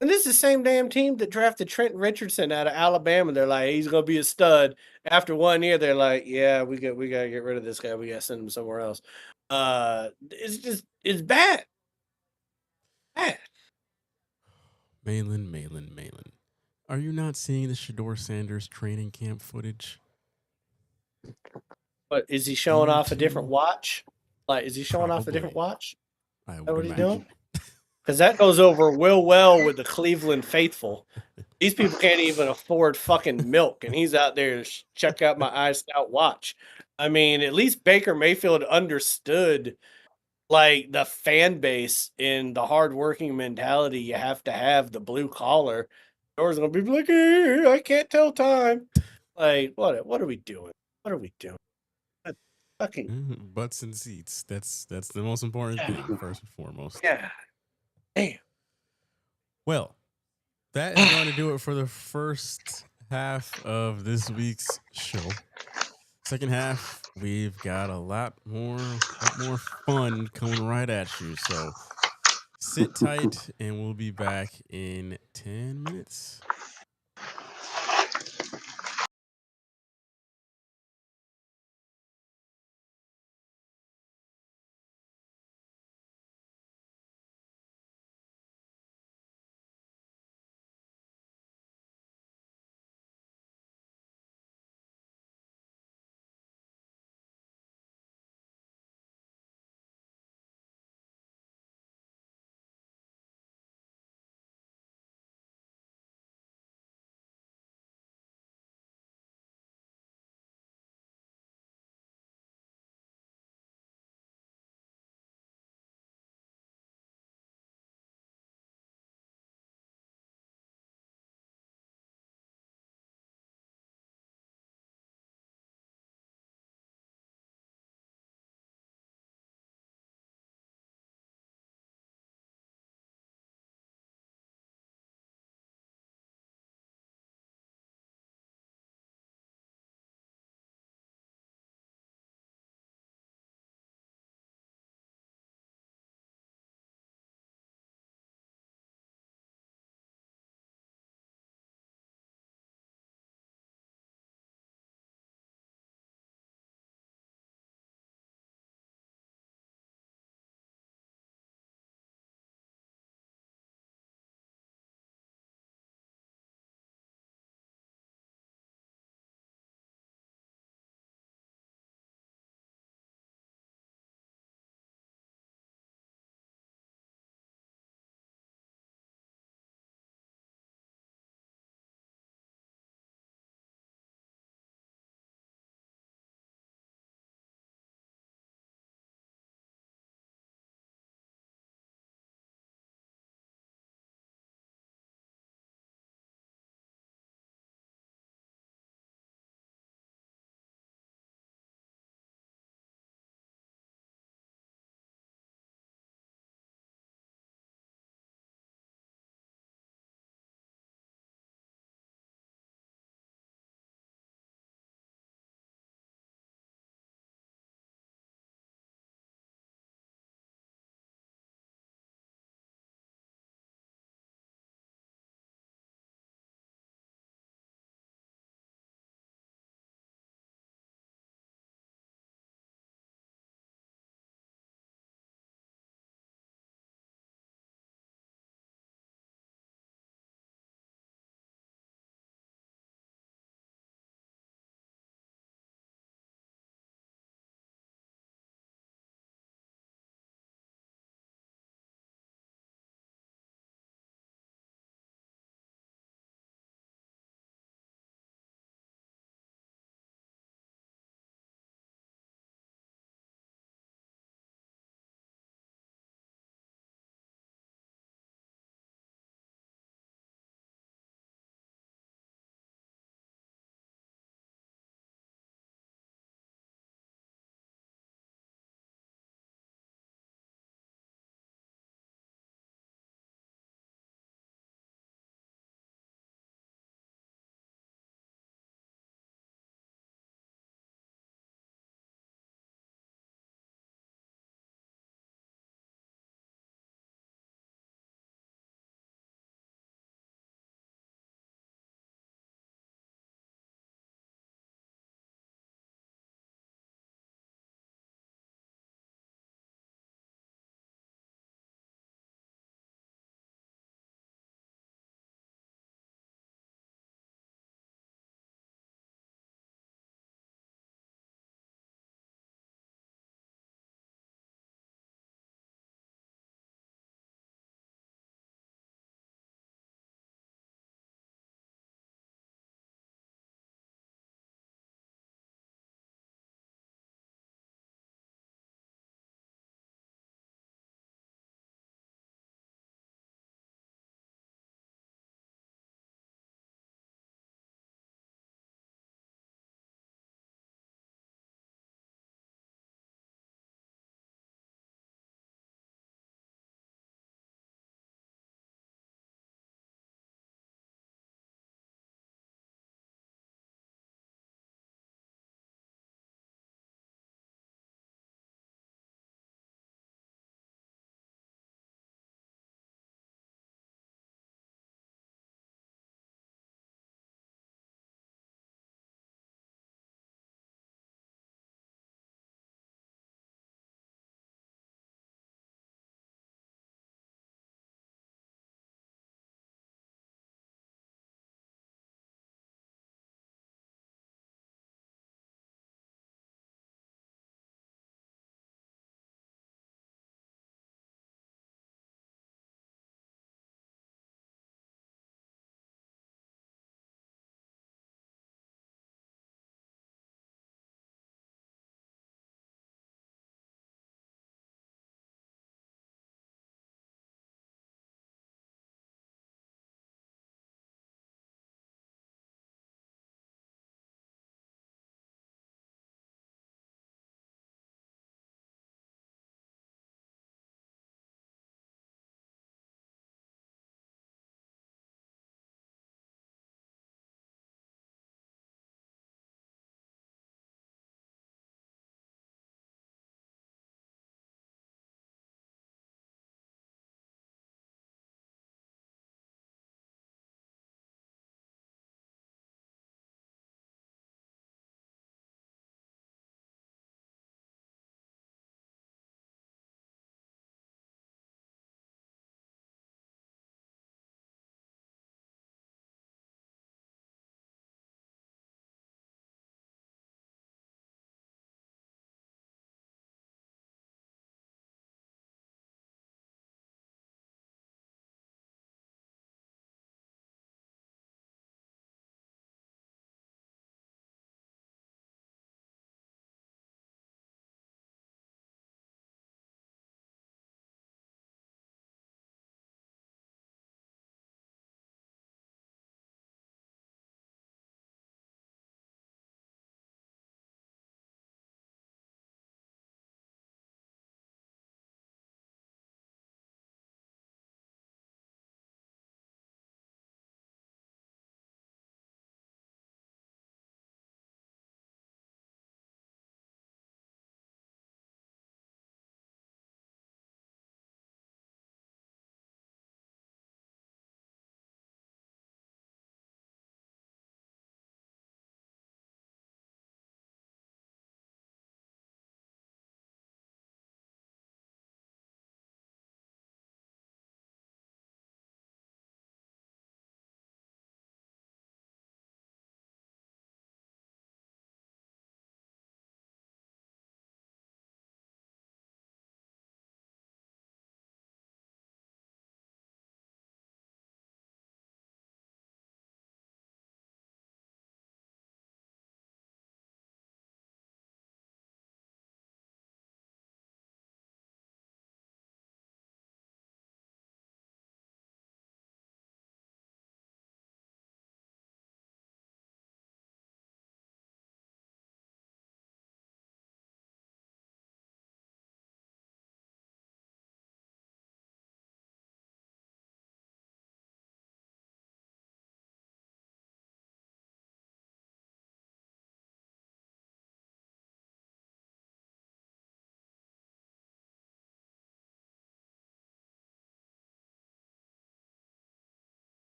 And this is the same damn team that drafted Trent Richardson out of Alabama. They're like, he's gonna be a stud. After 1 year, they're like, yeah, we gotta get rid of this guy. We gotta send him somewhere else. It's bad. Bad. Malin. Are you not seeing the Shador Sanders training camp footage? But is he showing You off a different too? watch? Like, is he showing off a different Probably. watch? I Is that would what he's imagine. doing? Because that goes over well with the Cleveland faithful. These people can't even afford fucking milk, and he's out there to check out my iScout watch. I mean, at least Baker Mayfield understood like the fan base and the hardworking mentality you have to have, the blue collar. Doors gonna be like, I can't tell time. Like, what are we doing? What are we doing? Fucking Butts and seats. That's the most important thing, first and foremost. yeah. Damn. Well, that is going to do it for the first half of this week's show. Second half, we've got a lot more fun coming right at you. So sit tight, and we'll be back in 10 minutes.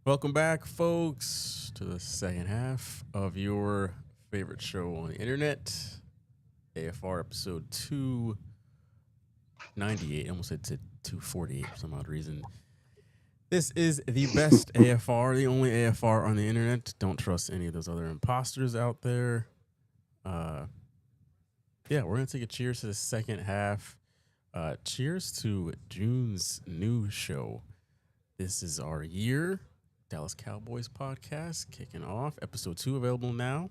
Welcome back, folks, to the second half of your favorite show on the internet, AFR episode 298. I almost said to 248 for some odd reason. This is the best AFR, the only AFR on the internet. Don't trust any of those other imposters out there. Yeah, we're going to take a cheers to the second half. Cheers to June's new show. This is our year. Dallas Cowboys podcast kicking off. Episode 2 available now.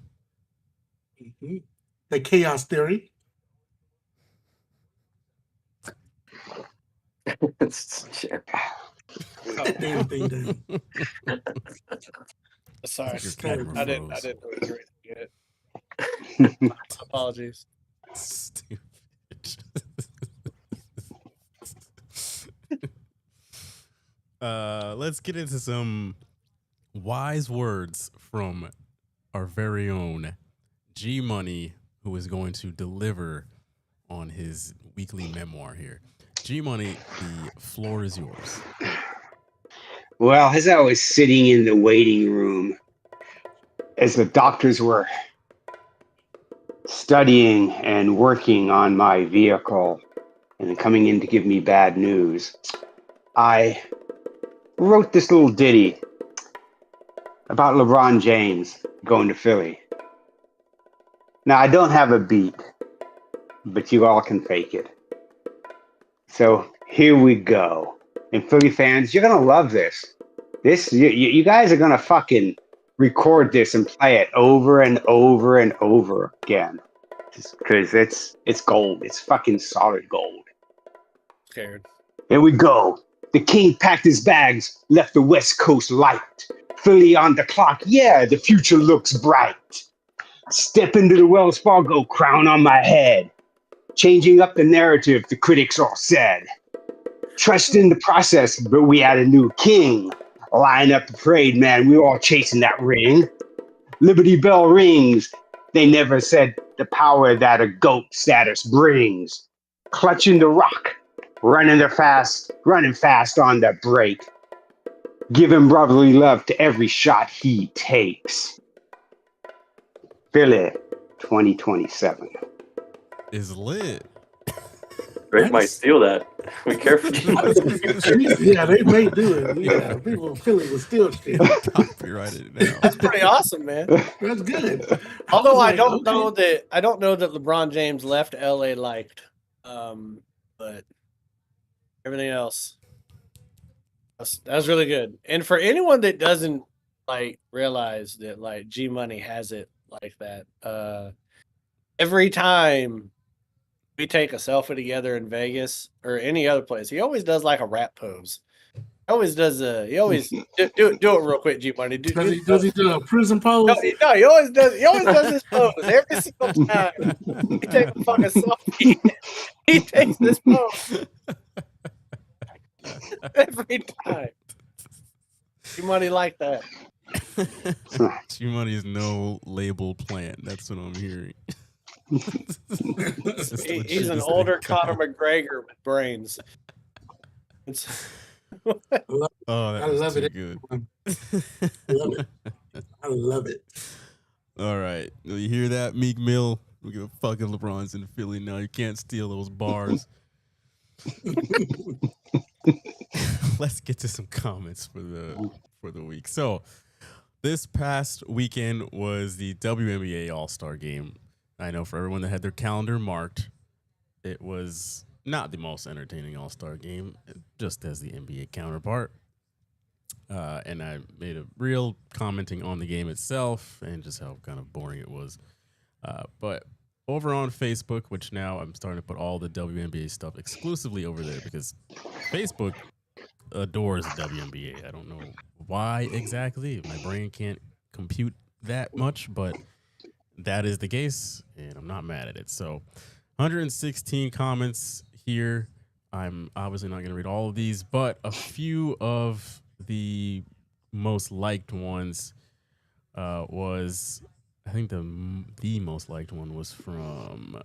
Mm-hmm. The Chaos Theory. Damn thing done. Sorry, Your camera I didn't froze. know you were ready yet. Apologies. Stupid. Let's get into some wise words from our very own G Money, who is going to deliver on his weekly memoir here. G Money, the floor is yours. Well, as I was sitting in the waiting room, as the doctors were studying and working on my vehicle and coming in to give me bad news, I wrote this little ditty about LeBron James going to Philly. Now, I don't have a beat, but you all can fake it. So here we go. And Philly fans, you're going to love this. You guys are going to fucking record this and play it over and over and over again. Because it's gold. It's fucking solid gold. Scared. Here we go. The king packed his bags, left the West Coast light. Philly on the clock. Yeah, the future looks bright. Step into the Wells Fargo crown on my head. Changing up the narrative, the critics all said. Trust in the process, but we had a new king. Line up the parade, man. We were all chasing that ring. Liberty Bell rings. They never said the power that a GOAT status brings. Clutching the rock. Running fast on the break. Giving brotherly love to every shot he takes. Philly 2027. Is lit. Drake might steal that. Be careful. Yeah, they may do it. Yeah, people in Philly will still steal. Copyrighted now. That's pretty awesome, man. That's good. Although I was don't like, know that LeBron James left LA liked, but everything else that was really good. And for anyone that doesn't like realize that like G Money has it like that, every time we take a selfie together in Vegas or any other place, he always does like a rap pose. He always does do it real quick, G Money. Does he do a prison pose? No, he always does this pose every single time. He takes a fucking selfie. He takes this pose every time. G Money like that. G Money is no label plant. That's what I'm hearing. He's an older Conor McGregor with brains. Oh, that I was love too it. good. I love it. All right. You hear that, Meek Mill? We give a fucking LeBron's in Philly now. You can't steal those bars. Let's get to some comments for the week. So, this past weekend was the WNBA All-Star Game. I know for everyone that had their calendar marked, it was not the most entertaining All-Star game, just as the NBA counterpart. And I made a reel commenting on the game itself and just how kind of boring it was. But over on Facebook, which now I'm starting to put all the WNBA stuff exclusively over there because Facebook adores the WNBA. I don't know why exactly. My brain can't compute that much, but that is the case, and I'm not mad at it. So 116 comments here. I'm obviously not going to read all of these, but a few of the most liked ones was, I think the most liked one was from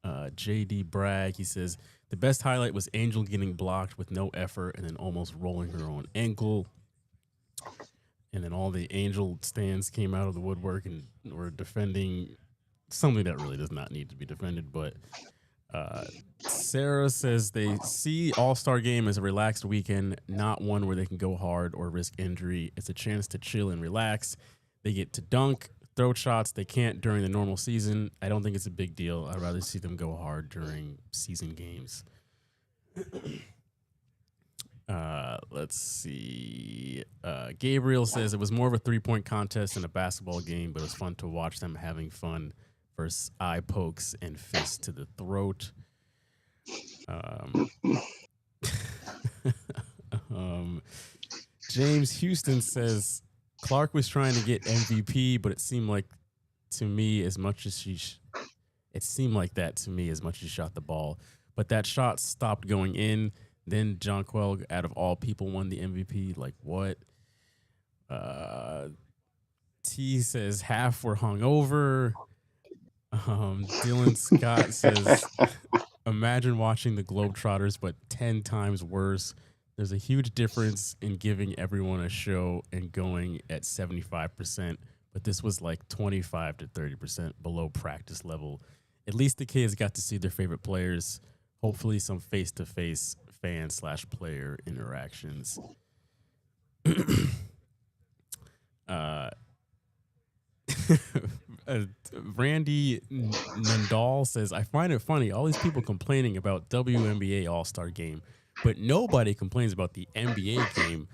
JD Bragg. He says, the best highlight was Angel getting blocked with no effort and then almost rolling her own ankle. then all the Angel stands came out of the woodwork and were defending something that really does not need to be defended. But Sarah says they see All-Star Game as a relaxed weekend, not one where they can go hard or risk injury. It's a chance to chill and relax. They get to dunk, throw shots they can't during the normal season. I don't think it's a big deal. I'd rather see them go hard during season games. Let's see. Gabriel says it was more of a 3-point contest than a basketball game, but it was fun to watch them having fun versus eye pokes and fists to the throat. James Houston says Clark was trying to get MVP, but it seemed like to me as much as she shot the ball, but that shot stopped going in. Then Jonquel, out of all people, won the MVP. Like what? T says half were hungover. Dylan Scott says, imagine watching the Globetrotters, but 10 times worse. There's a huge difference in giving everyone a show and going at 75%, but this was like 25 to 30% below practice level. At least the kids got to see their favorite players. Hopefully some face-to-face fan/player interactions. Randy Nandal says, I find it funny, all these people complaining about WNBA All-Star Game, but nobody complains about the NBA game.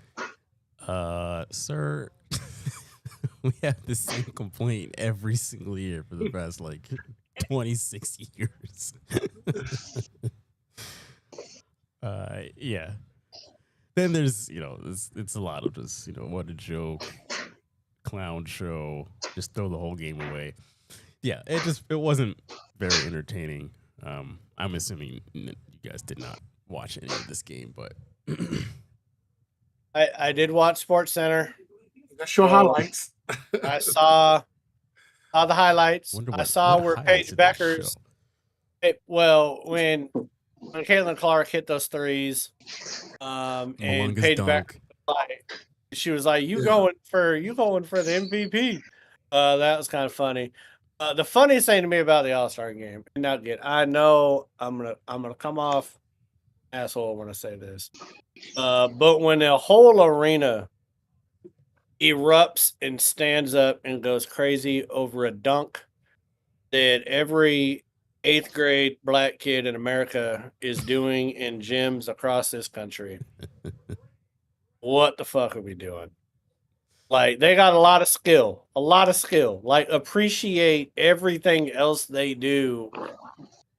Sir, we have the same complaint every single year for the past, 26 years. Yeah. Then there's, it's a lot of just, what a joke, clown show, just throw the whole game away. Yeah, it wasn't very entertaining. I'm assuming you guys did not watch any of this game, but I did watch Sports Center. Show highlights. I saw the highlights. I saw where Paige Beckers. When Caitlin Clark hit those threes, and Paige Beckers, she was like, "You going for the MVP?" That was kind of funny. The funniest thing to me about the All-Star Game, I know I'm gonna come off asshole when I say this, but when the whole arena erupts and stands up and goes crazy over a dunk that every 8th grade black kid in America is doing in gyms across this country, what the fuck are we doing? Like, they got a lot of skill. Like, appreciate everything else they do.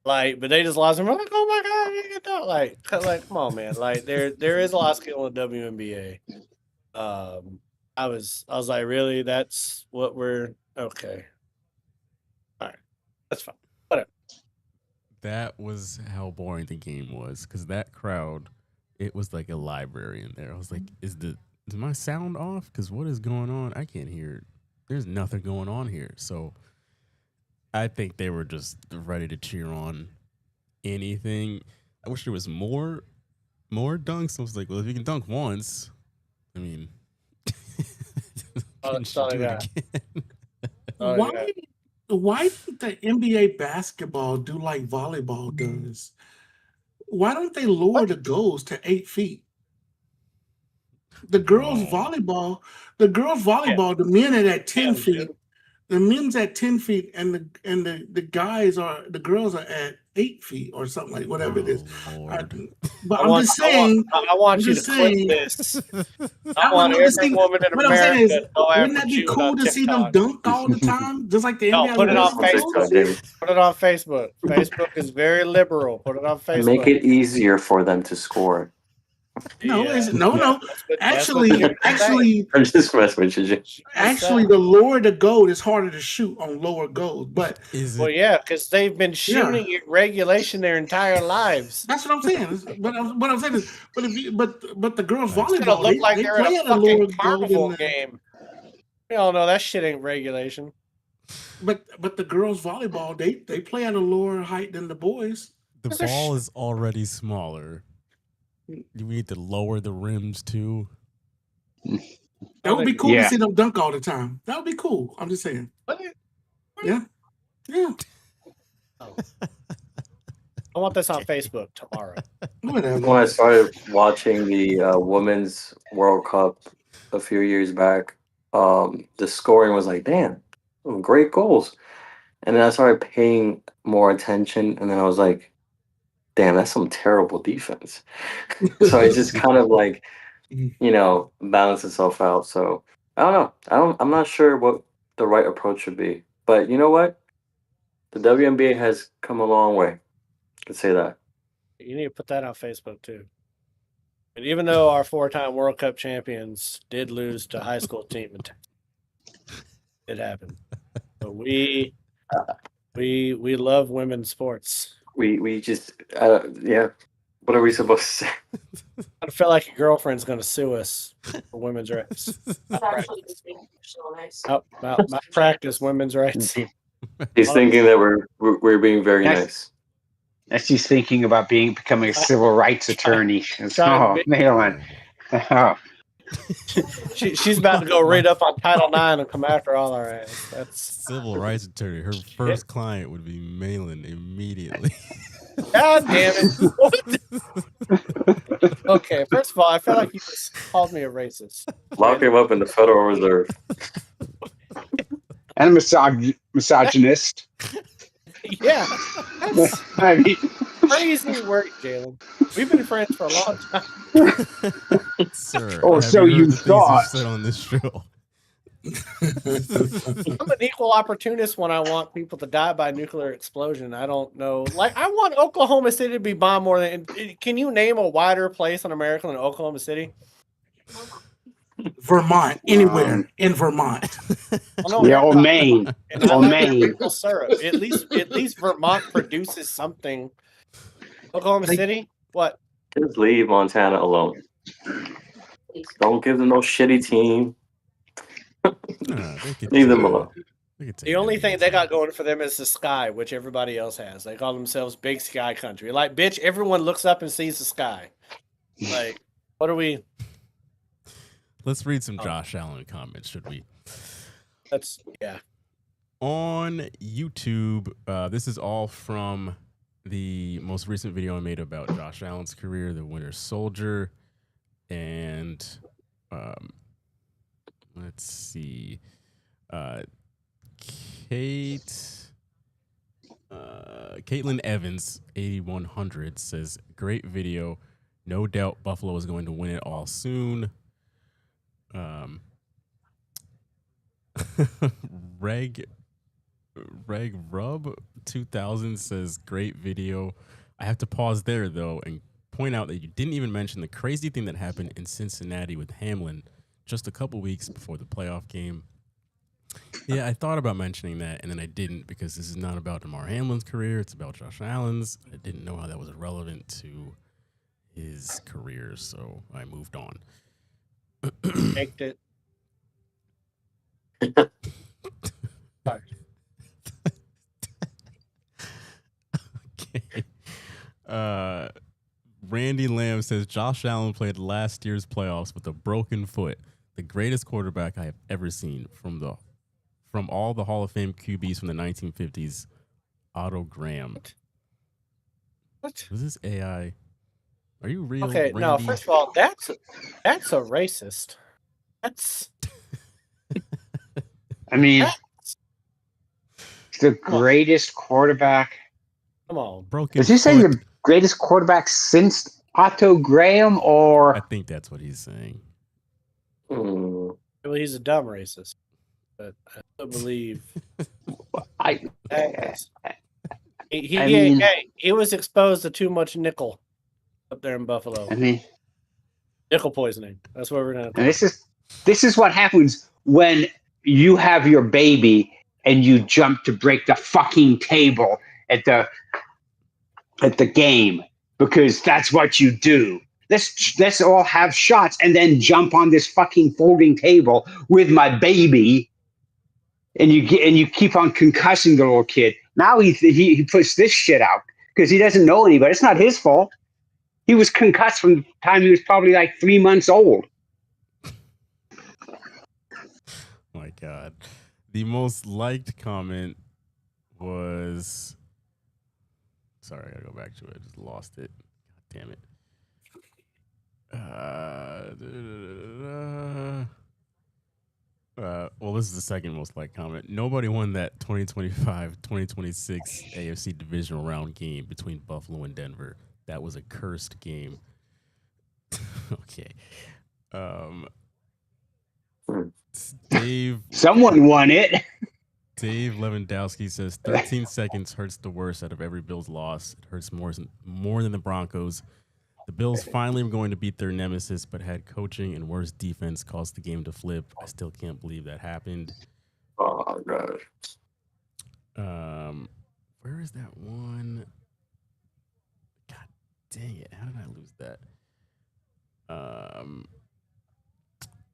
Like, but they just lost them. We're like, oh my god, you get that? Like, come on, man. Like, there is a lot of skill in the WNBA. I was like, really? That's what we're okay. All right, that's fine. Whatever. That was how boring the game was, because that crowd, it was like a library in there. I was like, is my sound off? Because what is going on? I can't hear. There's nothing going on here. So I think they were just ready to cheer on anything. I wish there was more dunks. I was like, well, if you can dunk once, I mean, that's all I got. Why did the NBA basketball do like volleyball does? Why don't they lower the goals to 8 feet? The girls volleyball, the men are at 10 feet. The men's at 10 feet, and the girls are at 8 feet or something, like whatever it is. But I'm just saying. I want you to clip this. I want every woman in America to go after. Wouldn't that be cool to see them dunk all the time, just like the NBA? No, put it on Facebook. Put it on Facebook. Facebook is very liberal. Put it on Facebook. Make it easier for them to score. No. Actually, I'm just messing with you. Actually, the lower the goal, it's harder to shoot on lower goals. But because they've been shooting at regulation their entire lives. That's what I'm saying. But what I'm saying is, but the girls volleyball, it's gonna look like they're in a fucking carnival game. We all know that shit ain't regulation. But the girls volleyball, they play at a lower height than the boys. The ball is already smaller. Do we need to lower the rims too? That would be cool Yeah. to see them dunk all the time. That would be cool. I'm just saying. Yeah. Yeah. I want this on Facebook tomorrow. Whatever. When I started watching the Women's World Cup a few years back, the scoring was like, damn, great goals. And then I started paying more attention, and then I was like, damn, that's some terrible defense. So it just kind of like, balanced itself out. So I don't know. I'm not sure what the right approach should be. But you know what? The WNBA has come a long way. I could say that. You need to put that on Facebook too. And even though our 4-time World Cup champions did lose to a high school team, it happened. But we love women's sports. We just yeah. What are we supposed to say? I feel like your girlfriend's going to sue us for women's rights. Malpractice women's rights. He's thinking that we're being very nice. That's she's thinking about becoming a civil rights attorney. Man. Oh. She's about to go read up on Title IX and come after all our ass. That's civil rights attorney. Her first client would be Malin immediately. God damn it. Okay, first of all, I feel like you just called me a racist. Lock him up in the Federal Reserve. And a misogynist. Yeah. That's I mean, crazy work, Jalen. We've been friends for a long time. Sir, Oh, have so you heard you the things thought. you've said on this show? I'm an equal opportunist when I want people to die by nuclear explosion. I don't know. Like, I want Oklahoma City to be bombed more than. Can you name a wider place in America than Oklahoma City? Vermont, anywhere in Vermont. Or Maine. Or Maine. Maple syrup. At least Vermont produces something. Oklahoma City? What? Just leave Montana alone. Don't give them no shitty team. Leave them alone. The only thing they got going for them is the sky, which everybody else has. They call themselves Big Sky Country. Like, bitch, everyone looks up and sees the sky. Like, what are we? Let's read some Josh Allen comments, should we? Yeah. On YouTube, this is all from the most recent video I made about Josh Allen's career, The Winter Soldier. And let's see. Caitlin Evans, 8100, says, great video. No doubt Buffalo is going to win it all soon. Reg Rub 2000 says, great video. I have to pause there, though, and point out that you didn't even mention the crazy thing that happened in Cincinnati with Hamlin just a couple weeks before the playoff game. Yeah, I thought about mentioning that, and then I didn't, because this is not about DeMar Hamlin's career. It's about Josh Allen's. I didn't know how that was relevant to his career, so I moved on. Baked it. Sorry. Okay. Randy Lamb says, Josh Allen played last year's playoffs with a broken foot. The greatest quarterback I have ever seen from all the Hall of Fame QBs from the 1950s. Otto Graham. What? Was this AI? Are you real? Okay, Randy? no, first of all, that's a racist. That's I mean, the greatest quarterback. come on. Broken Does he say foot. the greatest quarterback since Otto Graham, I or think that's what he's saying. Well, he's a dumb racist, but I still believe I? he was exposed to too much nickel up there in Buffalo. I mean, Nickel poisoning. That's what we're gonna. and this is what happens when you have your baby and you jump to break the fucking table at the game, because that's what you do. Let's all have shots and then jump on this fucking folding table with my baby, and you keep on concussing the little kid. Now he puts this shit out because he doesn't know any, but it's not his fault. He was concussed from the time he was probably like 3 months old. God. The most liked comment was. Sorry, I gotta go back to it. I just lost it. God damn it. Well, this is the second most liked comment. Nobody won that 2025-2026 AFC divisional round game between Buffalo and Denver. That was a cursed game. Okay. Dave Someone won it. Dave Lewandowski says 13 seconds hurts the worst out of every Bills loss. It hurts more than the Broncos. The Bills finally were going to beat their nemesis, but had coaching and worse defense caused the game to flip. I still can't believe that happened. Oh god. Where is that one? God dang it! How did I lose that?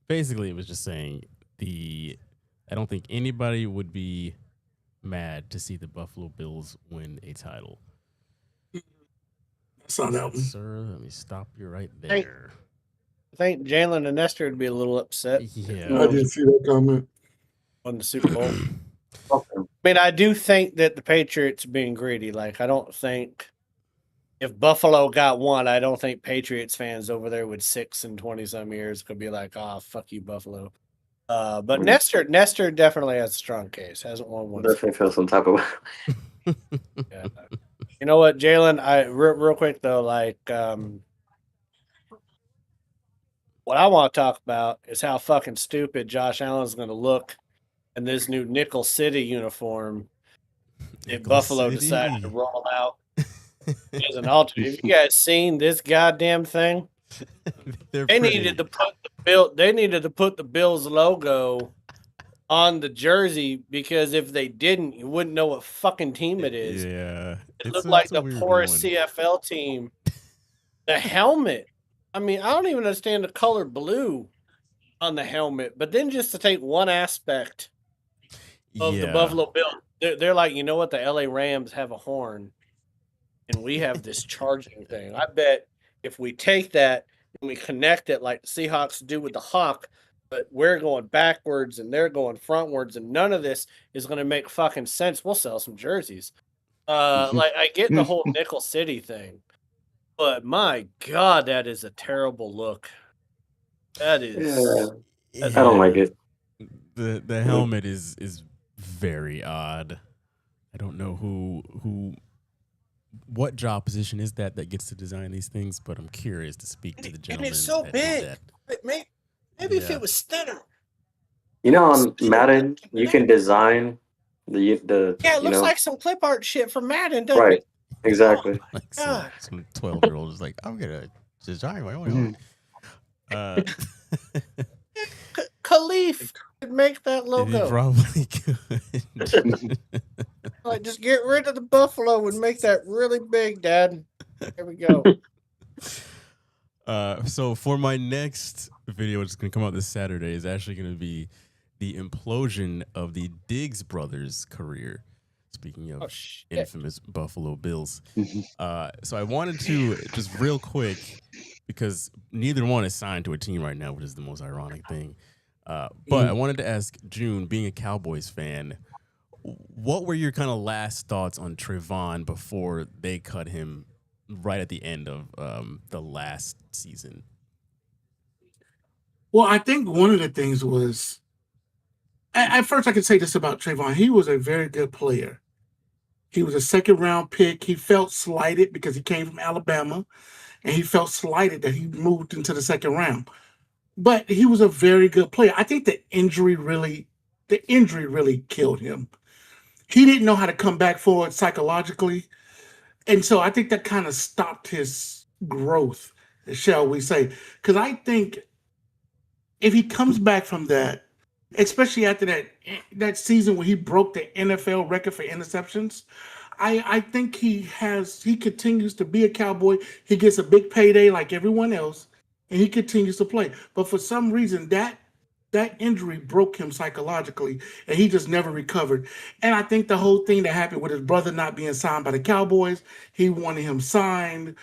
Basically, it was just saying I don't think anybody would be mad to see the Buffalo Bills win a title. Saw that one. Sir, let me stop you right there. I think Jalen and Nestor would be a little upset. Yeah. I didn't see that comment. On the Super Bowl. Okay. I mean, I do think that the Patriots being greedy. Like, I don't think if Buffalo got one, I don't think Patriots fans over there with 6 and 20-some years could be like, "Oh, fuck you, Buffalo." But Nestor definitely has a strong case. Hasn't won one. Definitely feel some type of Yeah. You know what, Jalen? Real quick though, like what I want to talk about is how fucking stupid Josh Allen's going to look in this new Nickel City uniform that Buffalo decided to roll out as an alternate. Have you guys seen this goddamn thing? They needed to put the Bills logo on the jersey because if they didn't, you wouldn't know what fucking team it is. Yeah. It looked like the poorest CFL team. The helmet. I mean, I don't even understand the color blue on the helmet, but then just to take one aspect of the Buffalo Bills, they're like, you know what? The LA Rams have a horn, and we have this charging thing. I bet if we take that and we connect it like the Seahawks do with the Hawk, but we're going backwards and they're going frontwards, and none of this is going to make fucking sense. We'll sell some jerseys. Like, I get the whole Nickel City thing, but my God, that is a terrible look. That is. I don't like it. The helmet is very odd. I don't know what job position is that gets to design these things, but I'm curious to speak to the gentleman. And it's so big. Maybe if it was thinner. You know, on Madden, you can design the it looks like some clip art shit from Madden, doesn't right. it? Exactly. Like some 12-year-old is like, I'm gonna design my own. Khalif could make that logo. He probably could. Like, just get rid of the buffalo and make that really big, Dad. There we go. So for my next video, which is going to come out this Saturday, is actually going to be the implosion of the Diggs brothers' career. Speaking of infamous Buffalo Bills. So I wanted to, just real quick, because neither one is signed to a team right now, which is the most ironic thing. But I wanted to ask June, being a Cowboys fan, what were your kind of last thoughts on Trevon before they cut him right at the end of the last season? Well, I think one of the things was, at first I could say this about Trevon. He was a very good player. He was a second-round pick. He felt slighted because he came from Alabama, and he felt slighted that he moved into the second round. But he was a very good player. I think the injury really killed him. He didn't know how to come back forward psychologically. And so I think that kind of stopped his growth, shall we say. Because I think if he comes back from that, especially after that season where he broke the NFL record for interceptions, I think he continues to be a Cowboy. He gets a big payday like everyone else, and he continues to play. But for some reason, that injury broke him psychologically, and he just never recovered. And I think the whole thing that happened with his brother not being signed by the Cowboys, he wanted him signed,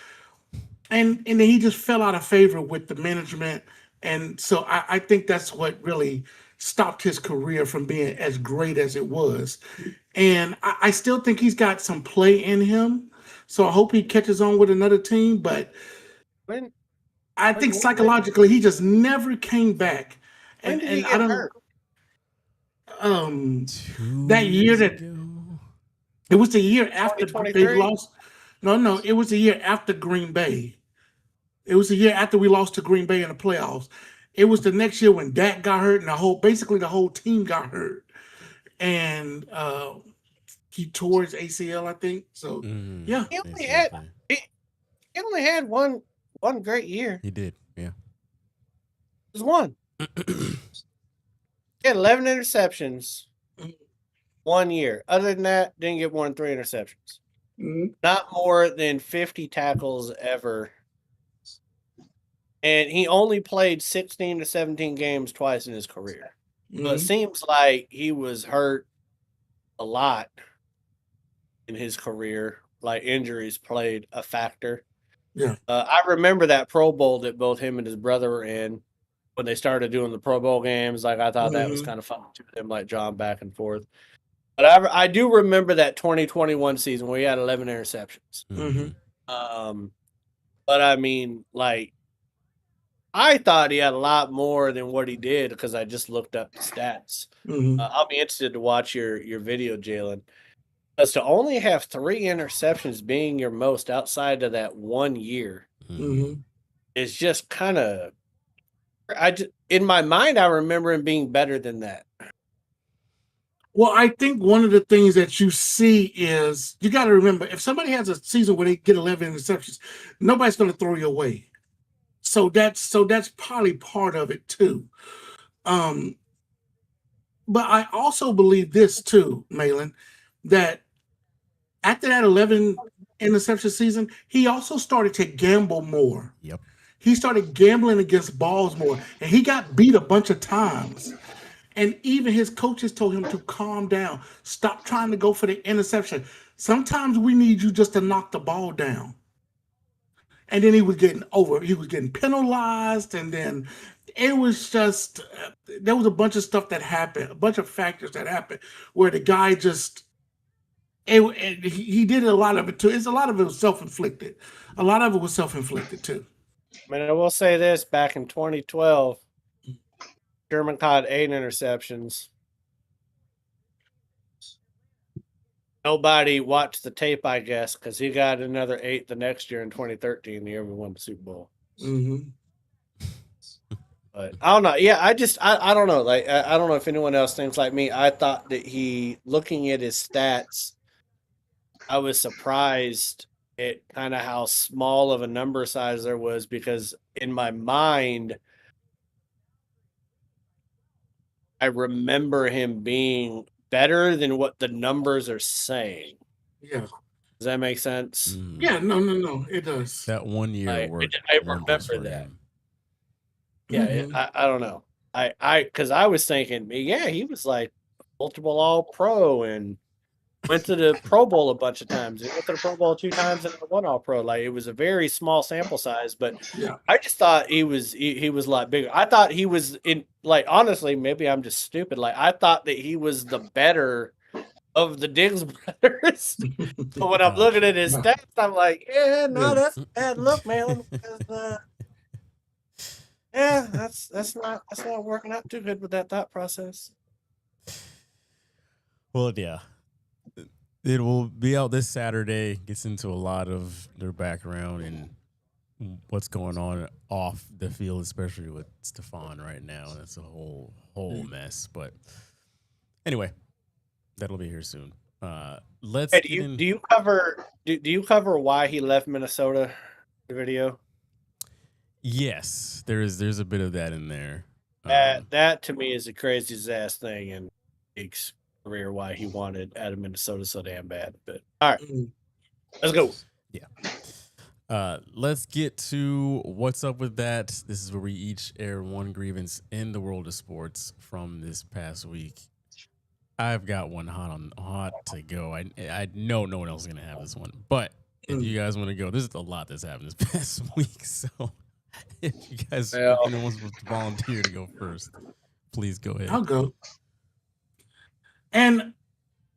and then he just fell out of favor with the management. And so I think that's what really stopped his career from being as great as it was. And I still think he's got some play in him. So I hope he catches on with another team. But When I think psychologically he just never came back. when did he I get don't hurt? That year that it was the year after they 2023? lost. No, it was the year after Green Bay. It was the year after we lost to Green Bay in the playoffs. It was the next year when Dak got hurt and basically the whole team got hurt. And he tore his ACL, I think. So yeah. He only had one great year. He did, yeah. It was one. He had 11 interceptions 1 year. Other than that, didn't get more than 3 interceptions. Not more than 50 tackles ever. And he only played 16 to 17 games twice in his career. So it seems like he was hurt a lot in his career. Like injuries played a factor. Yeah. I remember that Pro Bowl that both him and his brother were in when they started doing the Pro Bowl games. Like I thought that was kind of fun to them, like John back and forth. But I do remember that 2021 season where he had 11 interceptions. But I mean, like, I thought he had a lot more than what he did because I just looked up the stats. I'll be interested to watch your video, Jalen. Because to only have 3 interceptions being your most outside of that 1 year is just kind of. In my mind, I remember him being better than that. Well, I think one of the things that you see is you got to remember if somebody has a season where they get 11 interceptions, nobody's going to throw you away. So that's probably part of it too. But I also believe this too, Malin, that after that 11 interception season, he also started to gamble more. Yep. He started gambling against balls more, and he got beat a bunch of times. And even his coaches told him to calm down. Stop trying to go for the interception. Sometimes we need you just to knock the ball down. And then he was getting penalized. And then it was just, there was a bunch of stuff that happened, a bunch of factors that happened where the guy just, he did a lot of it too. A lot of it was self-inflicted. A lot of it was self-inflicted too. I mean, I will say this, back in 2012, Sherman caught 8 interceptions. Nobody watched the tape, I guess, because he got another 8 the next year in 2013, the year we won the Super Bowl. But I don't know. Yeah, I don't know. Like, I don't know if anyone else thinks like me. I thought that looking at his stats, I was surprised at kind of how small of a number size there was because in my mind, I remember him being better than what the numbers are saying. Yeah. Does that make sense? Yeah, no, it does. That 1 year worked. I remember that. Yeah, I don't know. Because I was thinking, yeah, he was like multiple All-Pro and went to the Pro Bowl a bunch of times. He went to the Pro Bowl 2 times and one All-Pro. Like it was a very small sample size, but I just thought he was a lot bigger. I thought he was in, like, honestly, maybe I'm just stupid. Like I thought that he was the better of the Diggs brothers. But when I'm looking at his stats, I'm like, yeah, no, that's a bad look, man. Because, yeah, that's not working out too good with that thought process. Well, yeah. It will be out this Saturday. Gets into a lot of their background and what's going on off the field, especially with Stephon right now. That's a whole mess. But anyway, that'll be here soon. Let's. Hey, do you cover why he left Minnesota? The video. Yes, there's a bit of that in there. That to me is the craziest ass thing in Diggs' career. Why he wanted out of Minnesota so damn bad. But all right, let's go. Yeah. Let's get to what's up with that. This is where we each air one grievance in the world of sports from this past week. I've got one hot to go. I know no one else is gonna have this one, but if you guys want to go, there's a lot that's happened this past week. So if you guys, if anyone wants to volunteer to go first, Please go ahead. I'll go. And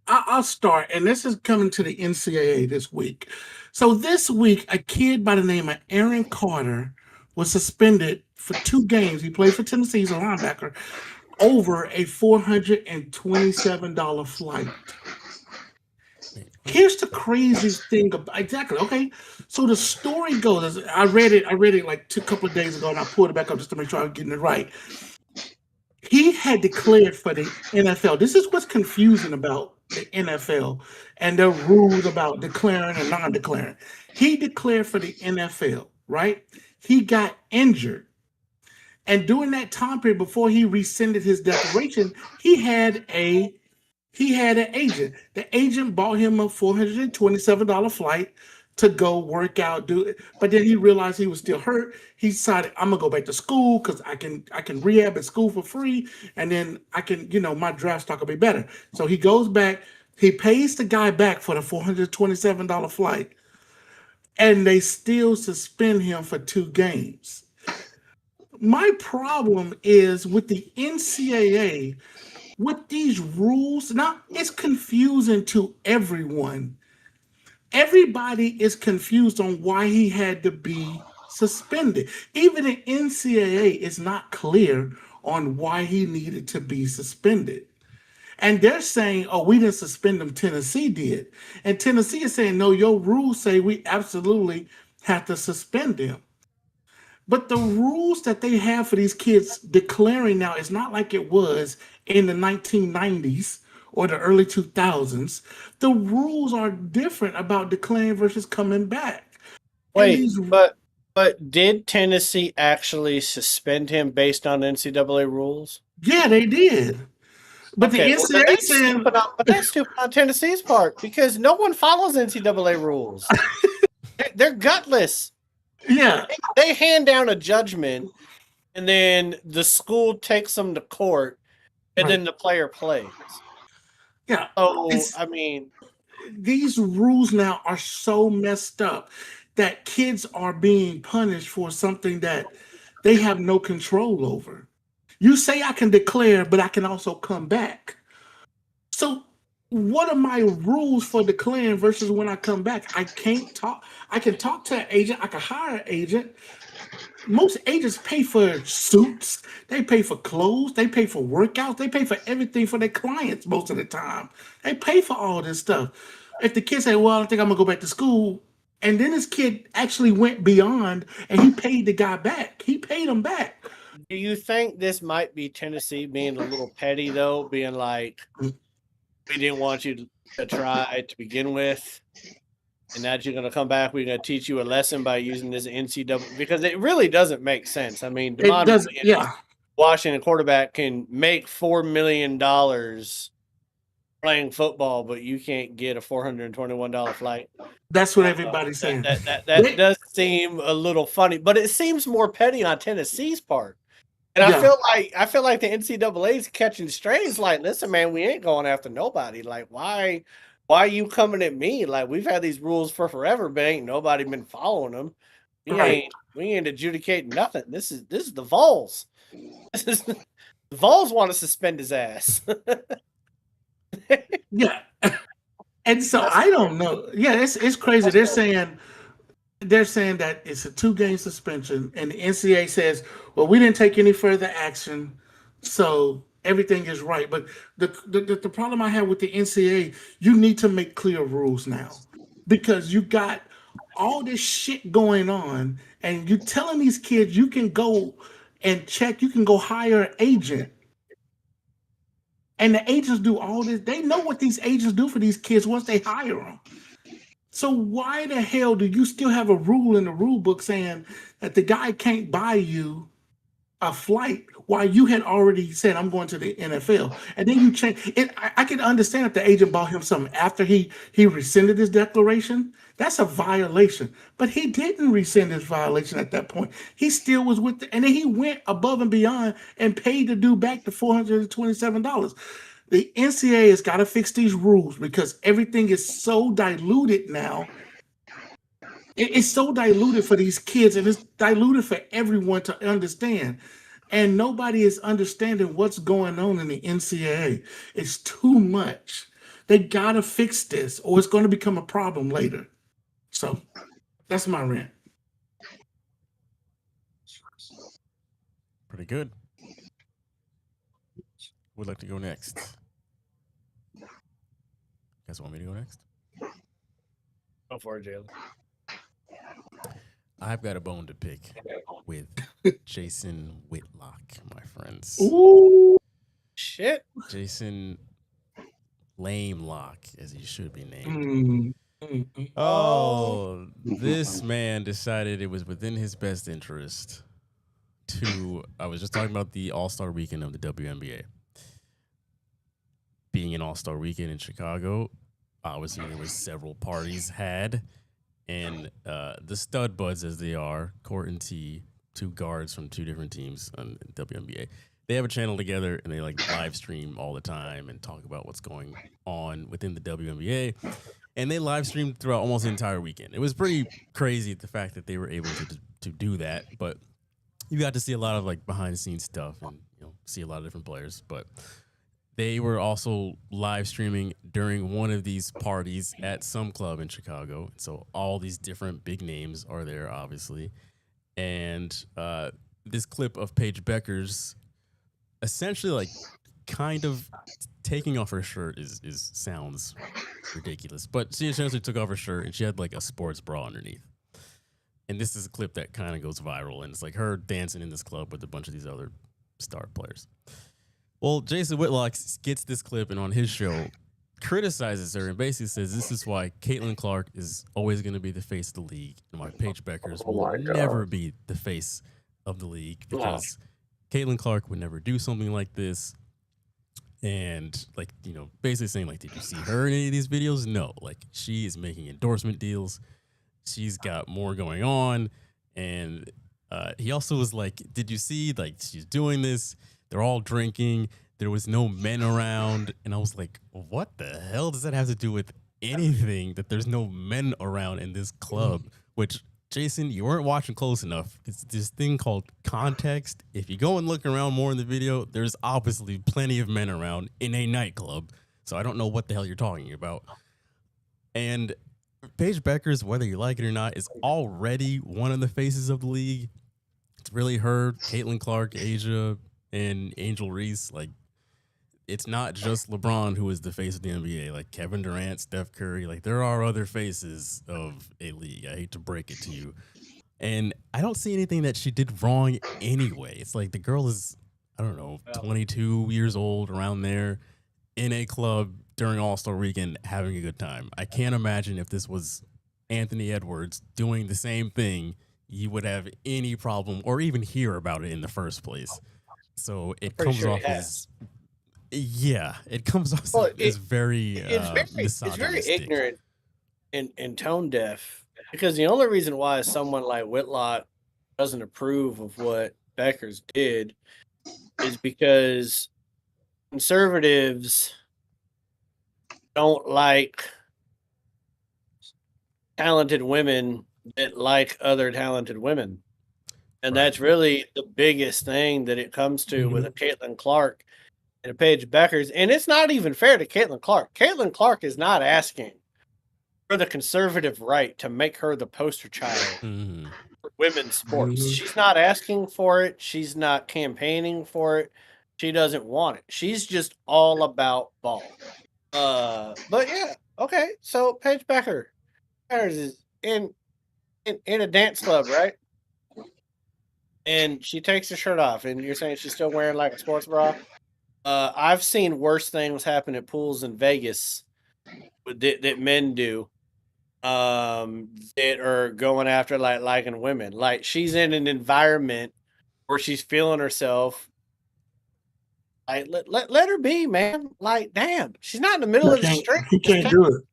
I'll start. And this is coming to the NCAA this week. So this week, a kid by the name of Aaron Carter was suspended for 2 games. He played for Tennessee, he's a linebacker, over a $427 flight. Here's the crazy thing about exactly. Okay, so the story goes. I read it like a couple of days ago, and I pulled it back up just to make sure I was getting it right. He had declared for the NFL. This is what's confusing about the NFL and their rules about declaring and non-declaring. He declared for the NFL, right? He got injured. And during that time period, before he rescinded his declaration, he had an agent. The agent bought him a $427 flight to go work out, do it. But then he realized he was still hurt. He decided, I'm gonna go back to school because I can rehab at school for free, and then I can, my draft stock will be better. So he goes back, he pays the guy back for the $427 flight, and they still suspend him for 2 games. My problem is with the NCAA, with these rules. Now it's confusing to everyone. Everybody is confused on why he had to be suspended. Even the NCAA is not clear on why he needed to be suspended. And they're saying, oh, we didn't suspend him, Tennessee did. And Tennessee is saying, no, your rules say we absolutely have to suspend him. But the rules that they have for these kids declaring now is not like it was in the 1990s or the early 2000s. The rules are different about declaring versus coming back. Wait, but did Tennessee actually suspend him based on NCAA rules? Yeah, they did. But okay, the NCAA said... But that's stupid on Tennessee's part because no one follows NCAA rules. They're gutless. Yeah. They hand down a judgment, and then the school takes them to court, and then the player plays. Yeah. So, I mean, these rules now are so messed up that kids are being punished for something that they have no control over. You say I can declare, but I can also come back. So what are my rules for declaring versus when I come back? I can't talk. I can talk to an agent. I can hire an agent. Most agents pay for suits. They pay for clothes. They pay for workouts. They pay for everything for their clients most of the time. They pay for all this stuff. If the kid say, well, I don't think I'm going to go back to school, and then this kid actually went beyond and he paid the guy back. He paid him back. Do you think this might be Tennessee being a little petty, though, being like, we didn't want you to try to begin with, and now you're going to come back, we're going to teach you a lesson by using this NCAA, because it really doesn't make sense. I mean, Washington quarterback can make $4 million playing football, but you can't get a $421 flight. That's what everybody's saying. That does seem a little funny, but it seems more petty on Tennessee's part. And I feel like the NCAA's catching strays. Like, listen, man, we ain't going after nobody. Like, why are you coming at me? Like, we've had these rules for forever, but ain't nobody been following them. We ain't adjudicating nothing. This is the Vols. The Vols want to suspend his ass. Yeah. And so I don't know. Yeah, it's crazy. They're saying that it's a 2-game suspension, and the NCAA says, well, we didn't take any further action, so everything is right. But the problem I have with the NCAA, you need to make clear rules now, because you got all this shit going on, and you're telling these kids you can go and check, you can go hire an agent. And the agents do all this. They know what these agents do for these kids once they hire them. So why the hell do you still have a rule in the rule book saying that the guy can't buy you a flight while you had already said, I'm going to the NFL? And then you change it. I can understand if the agent bought him something after he rescinded his declaration. That's a violation. But he didn't rescind his violation at that point. He still was with and then he went above and beyond and paid the dude back the $427. The NCAA has got to fix these rules because everything is so diluted now. It's so diluted for these kids, and it's diluted for everyone to understand. and nobody is understanding what's going on in the NCAA. It's too much. They gotta fix this, or it's going to become a problem later. So that's my rant. Pretty good. Would like to go next? You guys want me to go next? Go for it, Jalen. I've got a bone to pick with Jason Whitlock, my friends. Ooh, Shit. Jason Lame Lock, as he should be named. mm. Oh, this man decided it was within his best interest to. I was just talking about the All-Star Weekend of the WNBA. Being an All-Star Weekend in Chicago, obviously there was several parties had, and the stud buds, as they are, Court and T, two guards from two different teams on WNBA. They have a channel together, and they like live stream all the time and talk about what's going on within the WNBA. And they live streamed throughout almost the entire weekend. It was pretty crazy the fact that they were able to do that. But you got to see a lot of like behind the scenes stuff and see a lot of different players. But they were also live streaming during one of these parties at some club in Chicago. So all these different big names are there, obviously. And this clip of Paige Becker's essentially like kind of taking off her shirt is sounds ridiculous, but she essentially took off her shirt and she had like a sports bra underneath. And this is a clip that kind of goes viral, and it's like her dancing in this club with a bunch of these other star players. Well, Jason Whitlock gets this clip and on his show criticizes her and basically says this is why Caitlin Clark is always going to be the face of the league and why Paige Beckers will never be the face of the league, because Caitlin Clark would never do something like this. And like, basically saying like, did you see her in any of these videos? No, like she is making endorsement deals. She's got more going on. And he also was like, did you see like she's doing this? They're all drinking. There was no men around. And I was like, what the hell does that have to do with anything that there's no men around in this club? Which, Jason, you weren't watching close enough. It's this thing called context. If you go and look around more in the video, there's obviously plenty of men around in a nightclub. So I don't know what the hell you're talking about. And Paige Beckers, whether you like it or not, is already one of the faces of the league. It's really her, Caitlin Clark, Asia, and Angel Reese. Like, it's not just LeBron who is the face of the NBA. Like Kevin Durant, Steph Curry, like there are other faces of a league. I hate to break it to you. And I don't see anything that she did wrong anyway. It's like the girl is, I don't know, 22 years old, around there, in a club during All-Star Weekend having a good time. I can't imagine if this was Anthony Edwards doing the same thing, you would have any problem or even hear about it in the first place. So it comes off as... Yeah, it comes off as very it's very ignorant and tone deaf, because the only reason why someone like Whitlock doesn't approve of what Beckers did is because conservatives don't like talented women that like other talented women. And that's really the biggest thing that it comes to with a Caitlin Clark and a Paige Beckers. And it's not even fair to Caitlin Clark. Caitlin Clark is not asking for the conservative right to make her the poster child for women's sports. She's not asking for it. She's not campaigning for it. She doesn't want it. She's just all about ball. But yeah, okay. So Paige Beckers is in a dance club, right? And she takes her shirt off, and you're saying she's still wearing like a sports bra? I've seen worse things happen at pools in Vegas that men do, that are going after liking women. Like she's in an environment where she's feeling herself. Like let her be, man. Like damn, she's not in the middle of the street. He can't do it.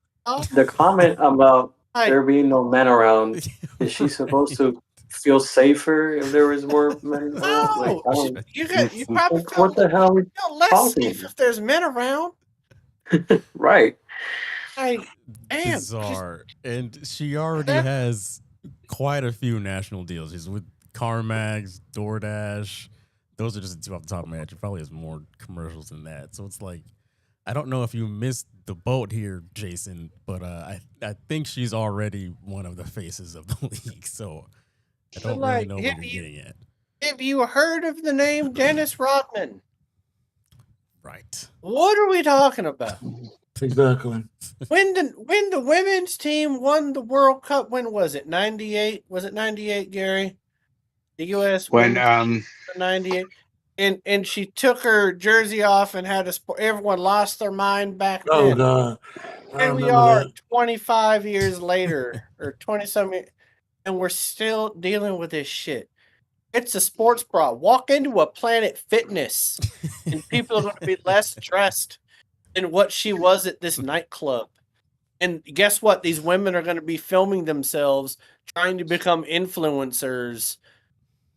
The comment about there being no men around, is she supposed to feel safer if there was more men around? No, you probably feel what the hell are we less talking safe if there's men around. Right. Like, damn. Bizarre. And she already has quite a few national deals. She's with CarMax, DoorDash, those are just two off the top of my head. She probably has more commercials than that. So it's like, I don't know if you missed the boat here, Jason, but I think she's already one of the faces of the league. So I don't really know where you're getting at. Have you heard of the name Dennis Rodman? Right. What are we talking about? Exactly. When the women's team won the World Cup, when was it? 98? Was it 98, Gary? The U.S. When 98. And she took her jersey off and had everyone lost their mind back then. Oh God. Here we are 25 years later, or 20-something, and we're still dealing with this shit. It's a sports bra. Walk into a Planet Fitness, and people are going to be less dressed than what she was at this nightclub. And guess what? These women are going to be filming themselves trying to become influencers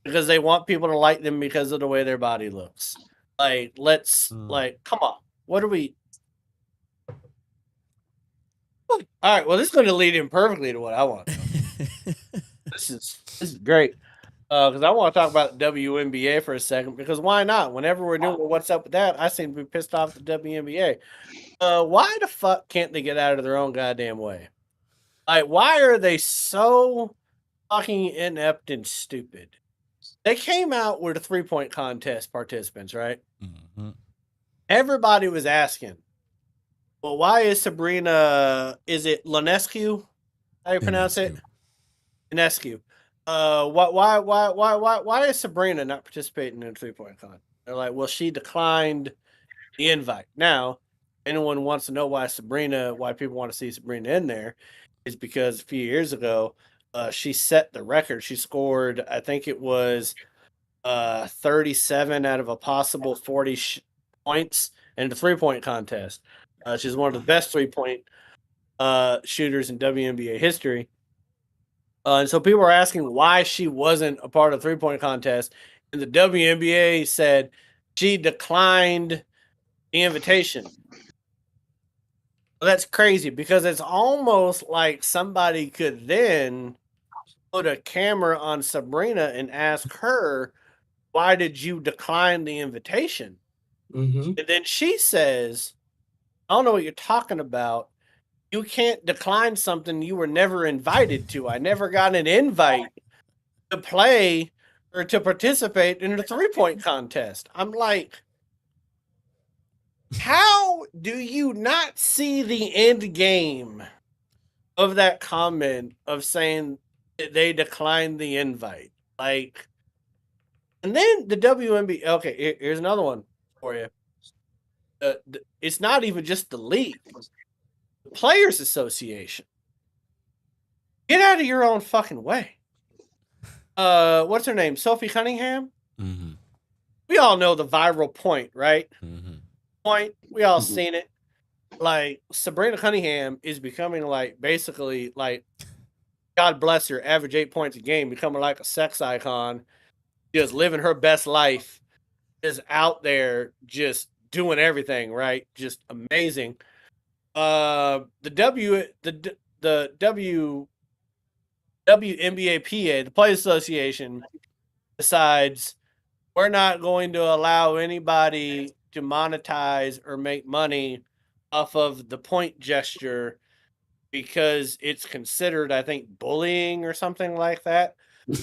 because they want people to like them because of the way their body looks. Like, come on. What are we... All right, well, this is going to lead in perfectly to what I want. This is great. Because I want to talk about the WNBA for a second, because why not? Whenever we're doing what's up with that, I seem to be pissed off at the WNBA. Why the fuck can't they get out of their own goddamn way? Like, why are they so fucking inept and stupid? They came out with a 3-point contest participants, right? Mm-hmm. Everybody was asking, well, why is Sabrina, is it Ionescu? How do you pronounce it? Ionescu. Why is Sabrina not participating in a 3-point contest? They're like, well, she declined the invite. Now, anyone wants to know why people want to see Sabrina in there, is because a few years ago, she set the record. She scored, I think it was 37 out of a possible 40 points in the 3-point contest. She's one of the best 3-point shooters in WNBA history. And so people were asking why she wasn't a part of the 3-point contest. And the WNBA said she declined the invitation. Well, that's crazy, because it's almost like somebody could then put a camera on Sabrina and ask her, why did you decline the invitation? Mm-hmm. And then she says, I don't know what you're talking about. You can't decline something you were never invited to. I never got an invite to play or to participate in a 3-point contest. I'm like, how do you not see the end game of that comment of saying that they declined the invite? Like, and then the WNBA. Okay, here's another one for you. It's not even just the league. The Players Association. Get out of your own fucking way. What's her name? Sophie Cunningham? Mm-hmm. We all know the viral point, right? Mm-hmm. Point. We all seen it. Like, Sabrina Cunningham is becoming basically God bless her, average 8 points a game, becoming like a sex icon, just living her best life, just out there, just doing everything, right? Just amazing. The WNBAPA, the Players Association, decides we're not going to allow anybody to monetize or make money off of the point gesture because it's considered, I think, bullying or something like that.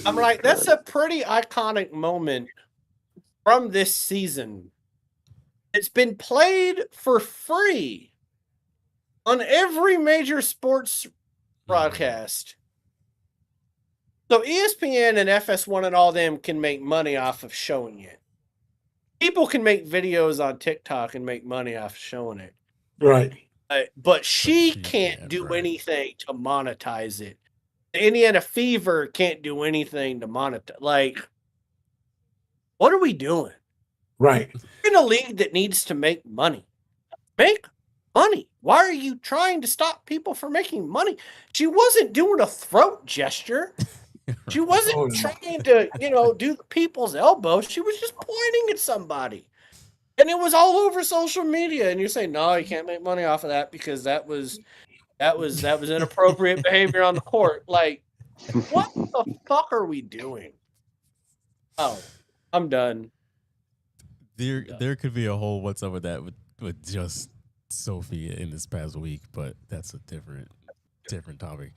I'm like, that's a pretty iconic moment from this season. It's been played for free on every major sports broadcast. So ESPN and FS1 and all them can make money off of showing it. People can make videos on TikTok and make money off of showing it. Right. But she can't do anything to monetize it. The Indiana Fever can't do anything to monetize. Like, what are we doing? Right. We're in a league that needs to make money. Make money. Why are you trying to stop people from making money? She wasn't doing a throat gesture. She wasn't trying to, do the people's elbow. She was just pointing at somebody. And it was all over social media. And you're saying, no, you can't make money off of that because that was inappropriate behavior on the court. Like, what the fuck are we doing? Oh, I'm done. there could be a whole what's up with that with just Sophie in this past week, but that's a different topic.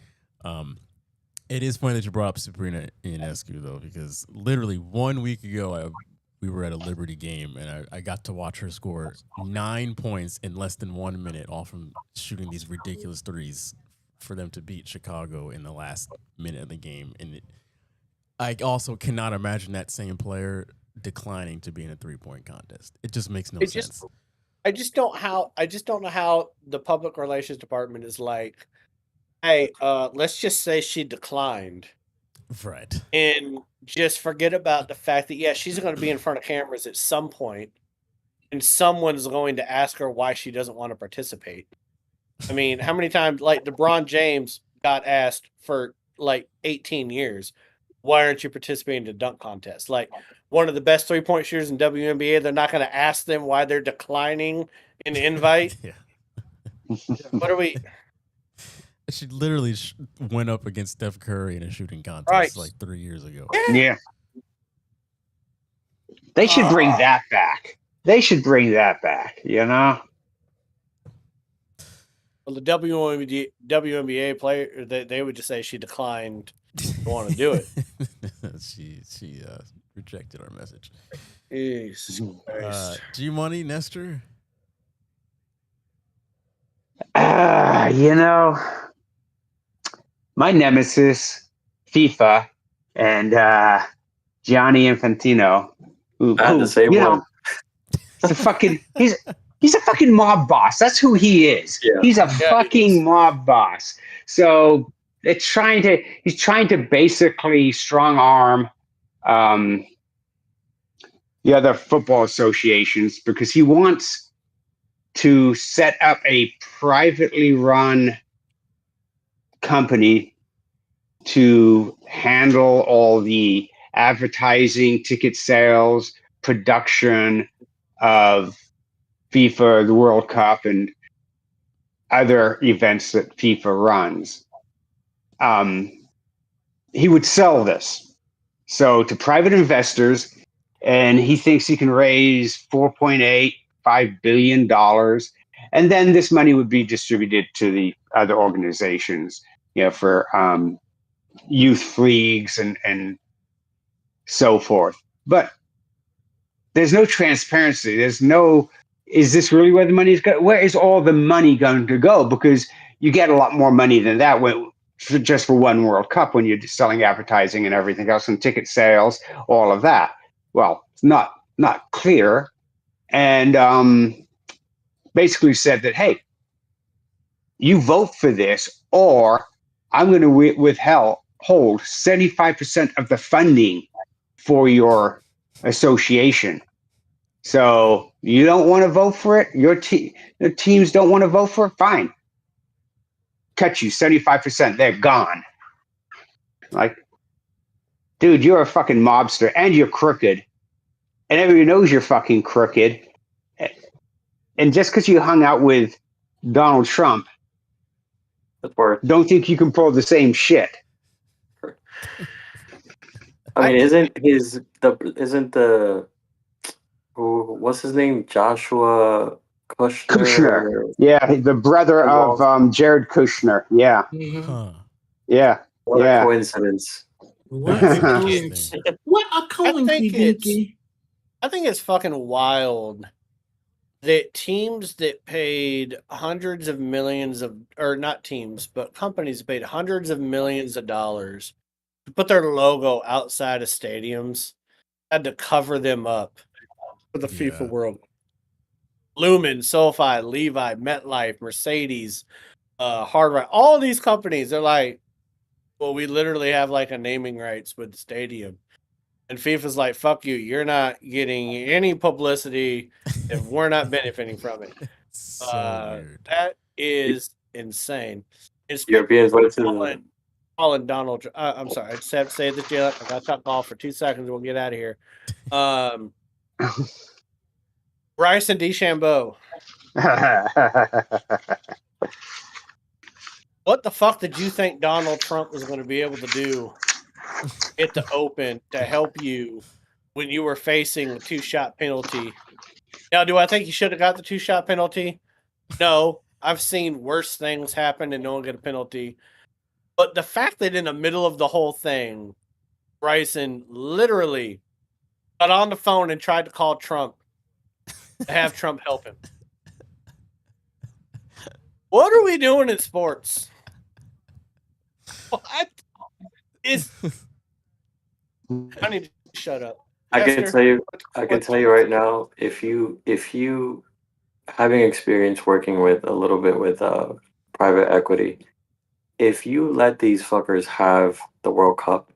It is funny that you brought up Sabrina Ionescu though, because literally 1 week ago we were at a Liberty game and I got to watch her score 9 points in less than 1 minute off from shooting these ridiculous threes for them to beat Chicago in the last minute of the game. And I also cannot imagine that same player declining to be in a 3-point contest. It just makes no sense. I just don't know how the public relations department is like, hey, let's just say she declined. Right. And just forget about the fact that, she's going to be in front of cameras at some point, and someone's going to ask her why she doesn't want to participate. I mean, how many times, like, LeBron James got asked for, 18 years, why aren't you participating in the dunk contest? Like, one of the best 3-point shooters in WNBA, they're not going to ask them why they're declining an invite. What are we... She literally went up against Steph Curry in a shooting contest 3 years ago. Yeah. They should bring that back. You know? Well, the WNBA player, they would just say she declined to want to do it. She rejected our message. Jesus Christ. G-Money, Nestor? You know, my nemesis, FIFA, and Gianni Infantino, who same you one. know, he's a fucking mob boss. That's who he is. Yeah. He's a fucking mob boss. So he's trying to basically strong arm the other football associations because he wants to set up a privately run company to handle all the advertising, ticket sales, production of FIFA, the World Cup, and other events that FIFA runs. He would sell this to private investors, and he thinks he can raise $4.85 billion, and then this money would be distributed to the other organizations, for youth leagues and so forth. But there's no transparency. There's no, is this really where the money is going? Where is all the money going to go? Because you get a lot more money than that just for one World Cup when you're selling advertising and everything else and ticket sales, all of that. Well, it's not clear. And basically said that, hey, you vote for this or I'm going to withhold 75% of the funding for your association. So you don't want to vote for it? The teams don't want to vote for it? Fine. Cut you 75%. They're gone. Like, dude, you're a fucking mobster and you're crooked. And everybody knows you're fucking crooked. And just because you hung out with Donald Trump, don't think you can pull the same shit. I mean, isn't the what's his name? Joshua Kushner? Yeah, the brother of Jared Kushner. Yeah. Huh. Yeah. What a coincidence. What a coincidence. I think it's fucking wild that teams that paid hundreds of millions of, or not teams, but companies that paid hundreds of millions of dollars to put their logo outside of stadiums had to cover them up for the FIFA World. Lumen, SoFi, Levi, MetLife, Mercedes, Hard Rock, all these companies, they're like, well, we literally have like a naming rights with the stadium. And FIFA's like, fuck you, you're not getting any publicity if we're not benefiting from it. Weird. That is insane. Europeans went to Colin Donald. I'm sorry, I just have to say this, Jay. I got to talk off for 2 seconds. We'll get out of here. Bryson DeChambeau. What the fuck did you think Donald Trump was going to be able to do at the Open to help you when you were facing a 2-shot penalty Now, do I think he should have got the 2-shot penalty? No. I've seen worse things happen and no one get a penalty. But the fact that in the middle of the whole thing, Bryson literally got on the phone and tried to call Trump to have Trump help him. What are we doing in sports? What is? I need to shut up. I can Esther, tell you. I can what- tell you right now. If you having experience working with a little bit with private equity, if you let these fuckers have the World Cup,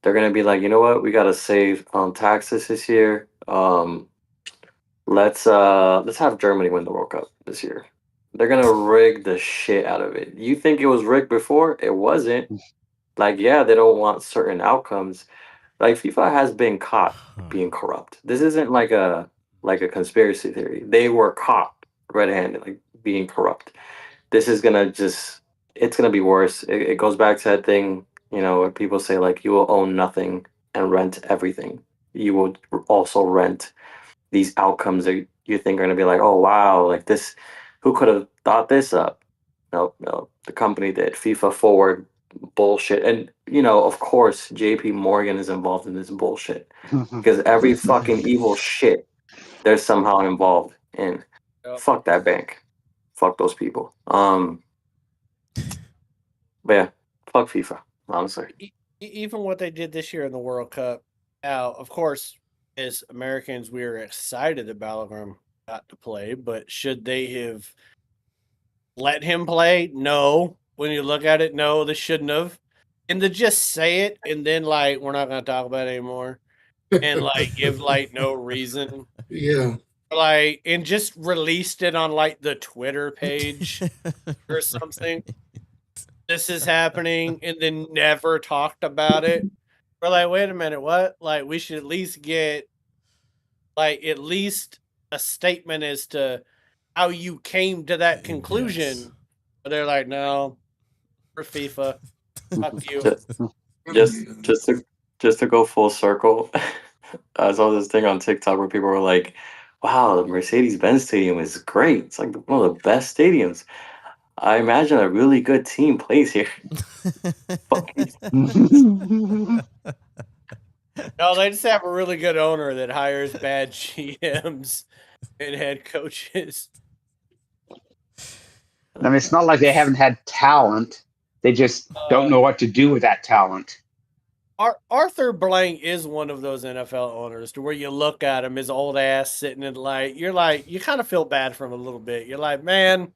they're gonna be like, you know what? We gotta save on taxes this year. Let's have Germany win the World Cup this year. They're gonna rig the shit out of it. You think it was rigged before? It wasn't. Like, yeah, they don't want certain outcomes. Like FIFA has been caught being corrupt. This isn't like a conspiracy theory. They were caught red-handed, like being corrupt. This is gonna it's gonna be worse. It goes back to that thing, where people say like you will own nothing and rent everything. You will also rent these outcomes that you think are gonna be like, oh wow, like this, who could have thought this up? No, the company did. FIFA Forward bullshit. And of course JP Morgan is involved in this bullshit. Because every fucking evil shit they're somehow involved in. Yep. Fuck that bank. Fuck those people. But yeah, fuck FIFA, honestly. Even what they did this year in the World Cup. Now, of course, as Americans, we are excited that Balogun got to play, but should they have let him play? No. When you look at it, no, they shouldn't have. And to just say it and then like we're not going to talk about it anymore, and like give like no reason. Yeah. Like, and just released it on like the Twitter page or something. This is happening, and then never talked about it. We're like, wait a minute, what? Like, we should at least get like at least a statement as to how you came to that conclusion. Yes. But they're like, no, for FIFA. Fuck you. Just to go full circle. I saw this thing on TikTok where people were like, wow, the Mercedes-Benz Stadium is great. It's like one of the best stadiums. I imagine a really good team plays here. No, they just have a really good owner that hires bad GMs and head coaches. I mean, it's not like they haven't had talent. They just don't know what to do with that talent. Arthur Blank is one of those NFL owners to where you look at him, his old ass sitting in like, you're like, you kind of feel bad for him a little bit. You're like, man,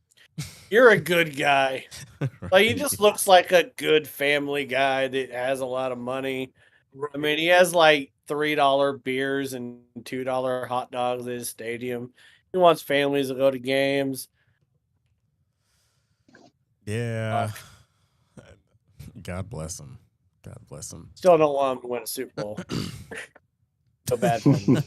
you're a good guy. Right. Like, he just looks like a good family guy that has a lot of money. I mean, he has like $3 beers and $2 hot dogs at his stadium. He wants families to go to games. Yeah. God bless him. God bless him. Still don't want him to win a Super Bowl. So bad for him.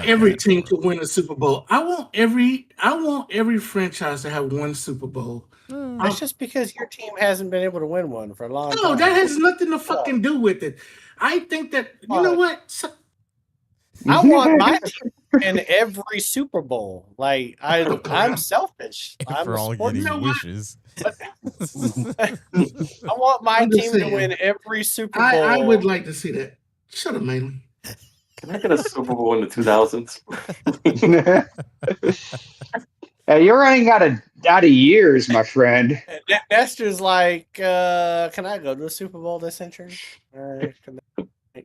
Every team to win a Super Bowl. I want every franchise to have one Super Bowl. That's just because your team hasn't been able to win one for a long time. No, that has nothing to fucking do with it. I think that you know what? I want my team to win every Super Bowl. Like I'm selfish. I'm For a all sports. getting wishes. I want my I'm just team to saying. win every Super Bowl. I would like to see that. Shut up, man. Can I get a Super Bowl in the 2000s? You're running out of years, my friend. Nestor's like, can I go to the Super Bowl this century?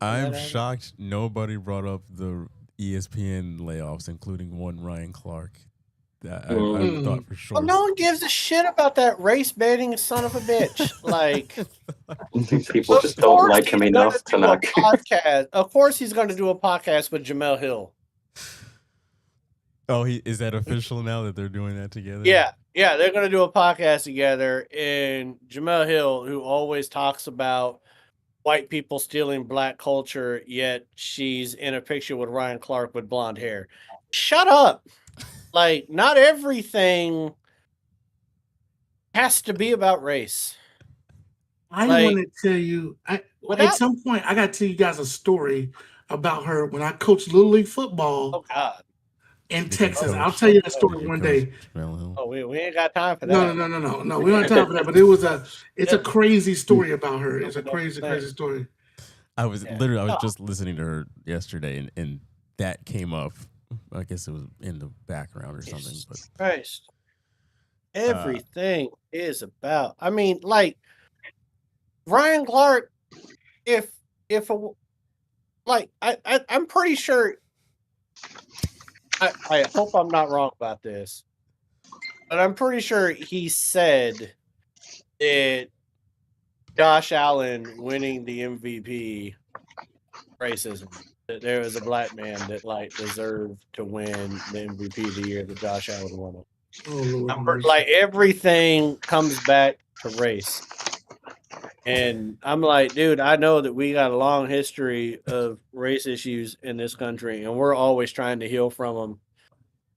I'm shocked nobody brought up the ESPN layoffs, including one Ryan Clark. I thought for sure. Well, no one gives a shit about that race baiting son of a bitch. Like, people just don't like him enough to not. Podcast. Of course, he's going to do a podcast with Jamel Hill. Oh, is that official now that they're doing that together? Yeah, they're going to do a podcast together. And Jamel Hill, who always talks about white people stealing black culture, yet she's in a picture with Ryan Clark with blonde hair. Shut up. Like, not everything has to be about race. I want to tell you, at some point, I got to tell you guys a story about her when I coached Little League football Oh God. in Did you Texas. coach- I'll tell you that did story you one coach day. Jamel Hill? Oh, we ain't got time for that. No. We don't have time for that. But it's a crazy story about her. It's a crazy story. I was just listening to her yesterday, and that came up. I guess it was in the background or something. But Christ. Everything is about. I mean, like Ryan Clark. I'm pretty sure. I hope I'm not wrong about this, but I'm pretty sure he said that Josh Allen winning the MVP racism. That there was a black man that deserved to win the MVP the year that Josh Allen won it. Oh Lord. Like everything comes back to race. And I'm like, dude, I know that we got a long history of race issues in this country, and we're always trying to heal from them.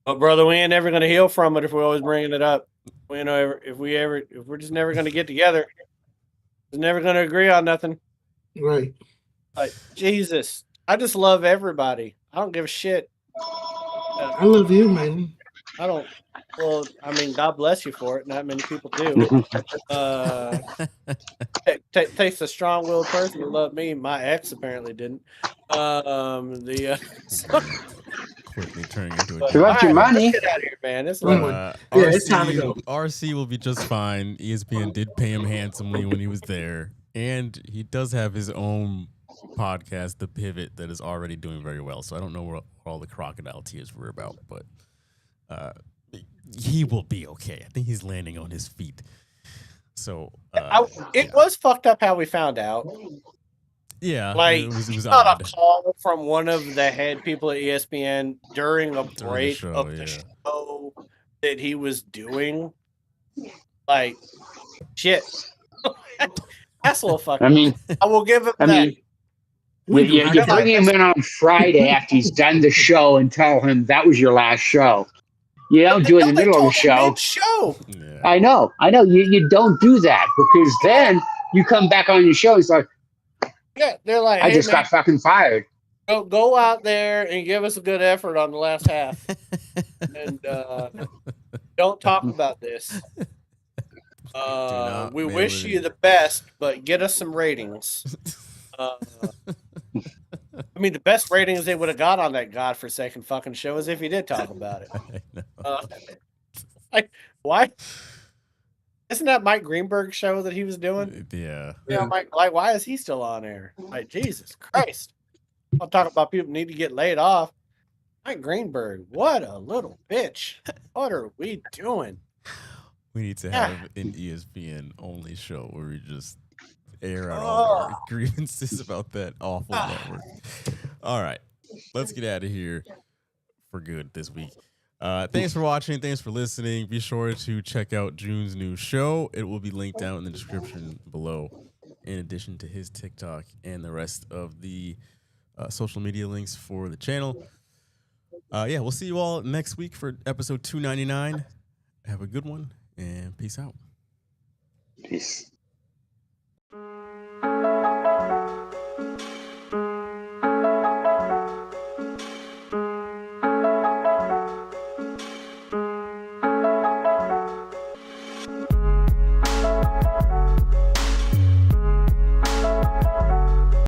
But brother, we ain't never gonna heal from it if we're always bringing it up. If we're just never gonna get together, we're never gonna agree on nothing. Right. Like Jesus, I just love everybody. I don't give a shit. I love you, man. I don't. Well, I mean, God bless you for it. Not many people do. Takes a strong-willed person to love me. My ex apparently didn't. quickly turning into a. She left your money. Let's get out of here, man. It's it's time to go. RC will be just fine. ESPN did pay him handsomely when he was there, and he does have his own podcast, The Pivot, that is already doing very well. So I don't know what all the crocodile tears were about, but he will be okay. I think he's landing on his feet. So it was fucked up how we found out. Yeah, like it was got odd. a call from one of the head people at ESPN during a break of the show that he was doing. Like, shit, that's a little fucking. I mean, I will give him that. Mean, you bring him in on Friday after he's done the show and tell him that was your last show. You don't do it in the middle of the show. Yeah. I know. You don't do that because then you come back on your show and it's like, yeah, they're like, I just got fucking fired. Go out there and give us a good effort on the last half, and don't talk about this. We wish you the best, but get us some ratings. I mean, the best ratings they would have got on that godforsaken fucking show is if he did talk about it. Why? Isn't that Mike Greenberg's show that he was doing? Yeah. Mike, why is he still on air? Like, Jesus Christ. I'm talking about people need to get laid off. Mike Greenberg, what a little bitch. What are we doing? We need to have an ESPN only show where we just air out all our grievances about that awful network. All right. Let's get out of here for good this week. Thanks for watching. Thanks for listening. Be sure to check out June's new show. It will be linked down in the description below, in addition to his TikTok and the rest of the social media links for the channel. We'll see you all next week for episode 299. Have a good one, and peace out. Peace.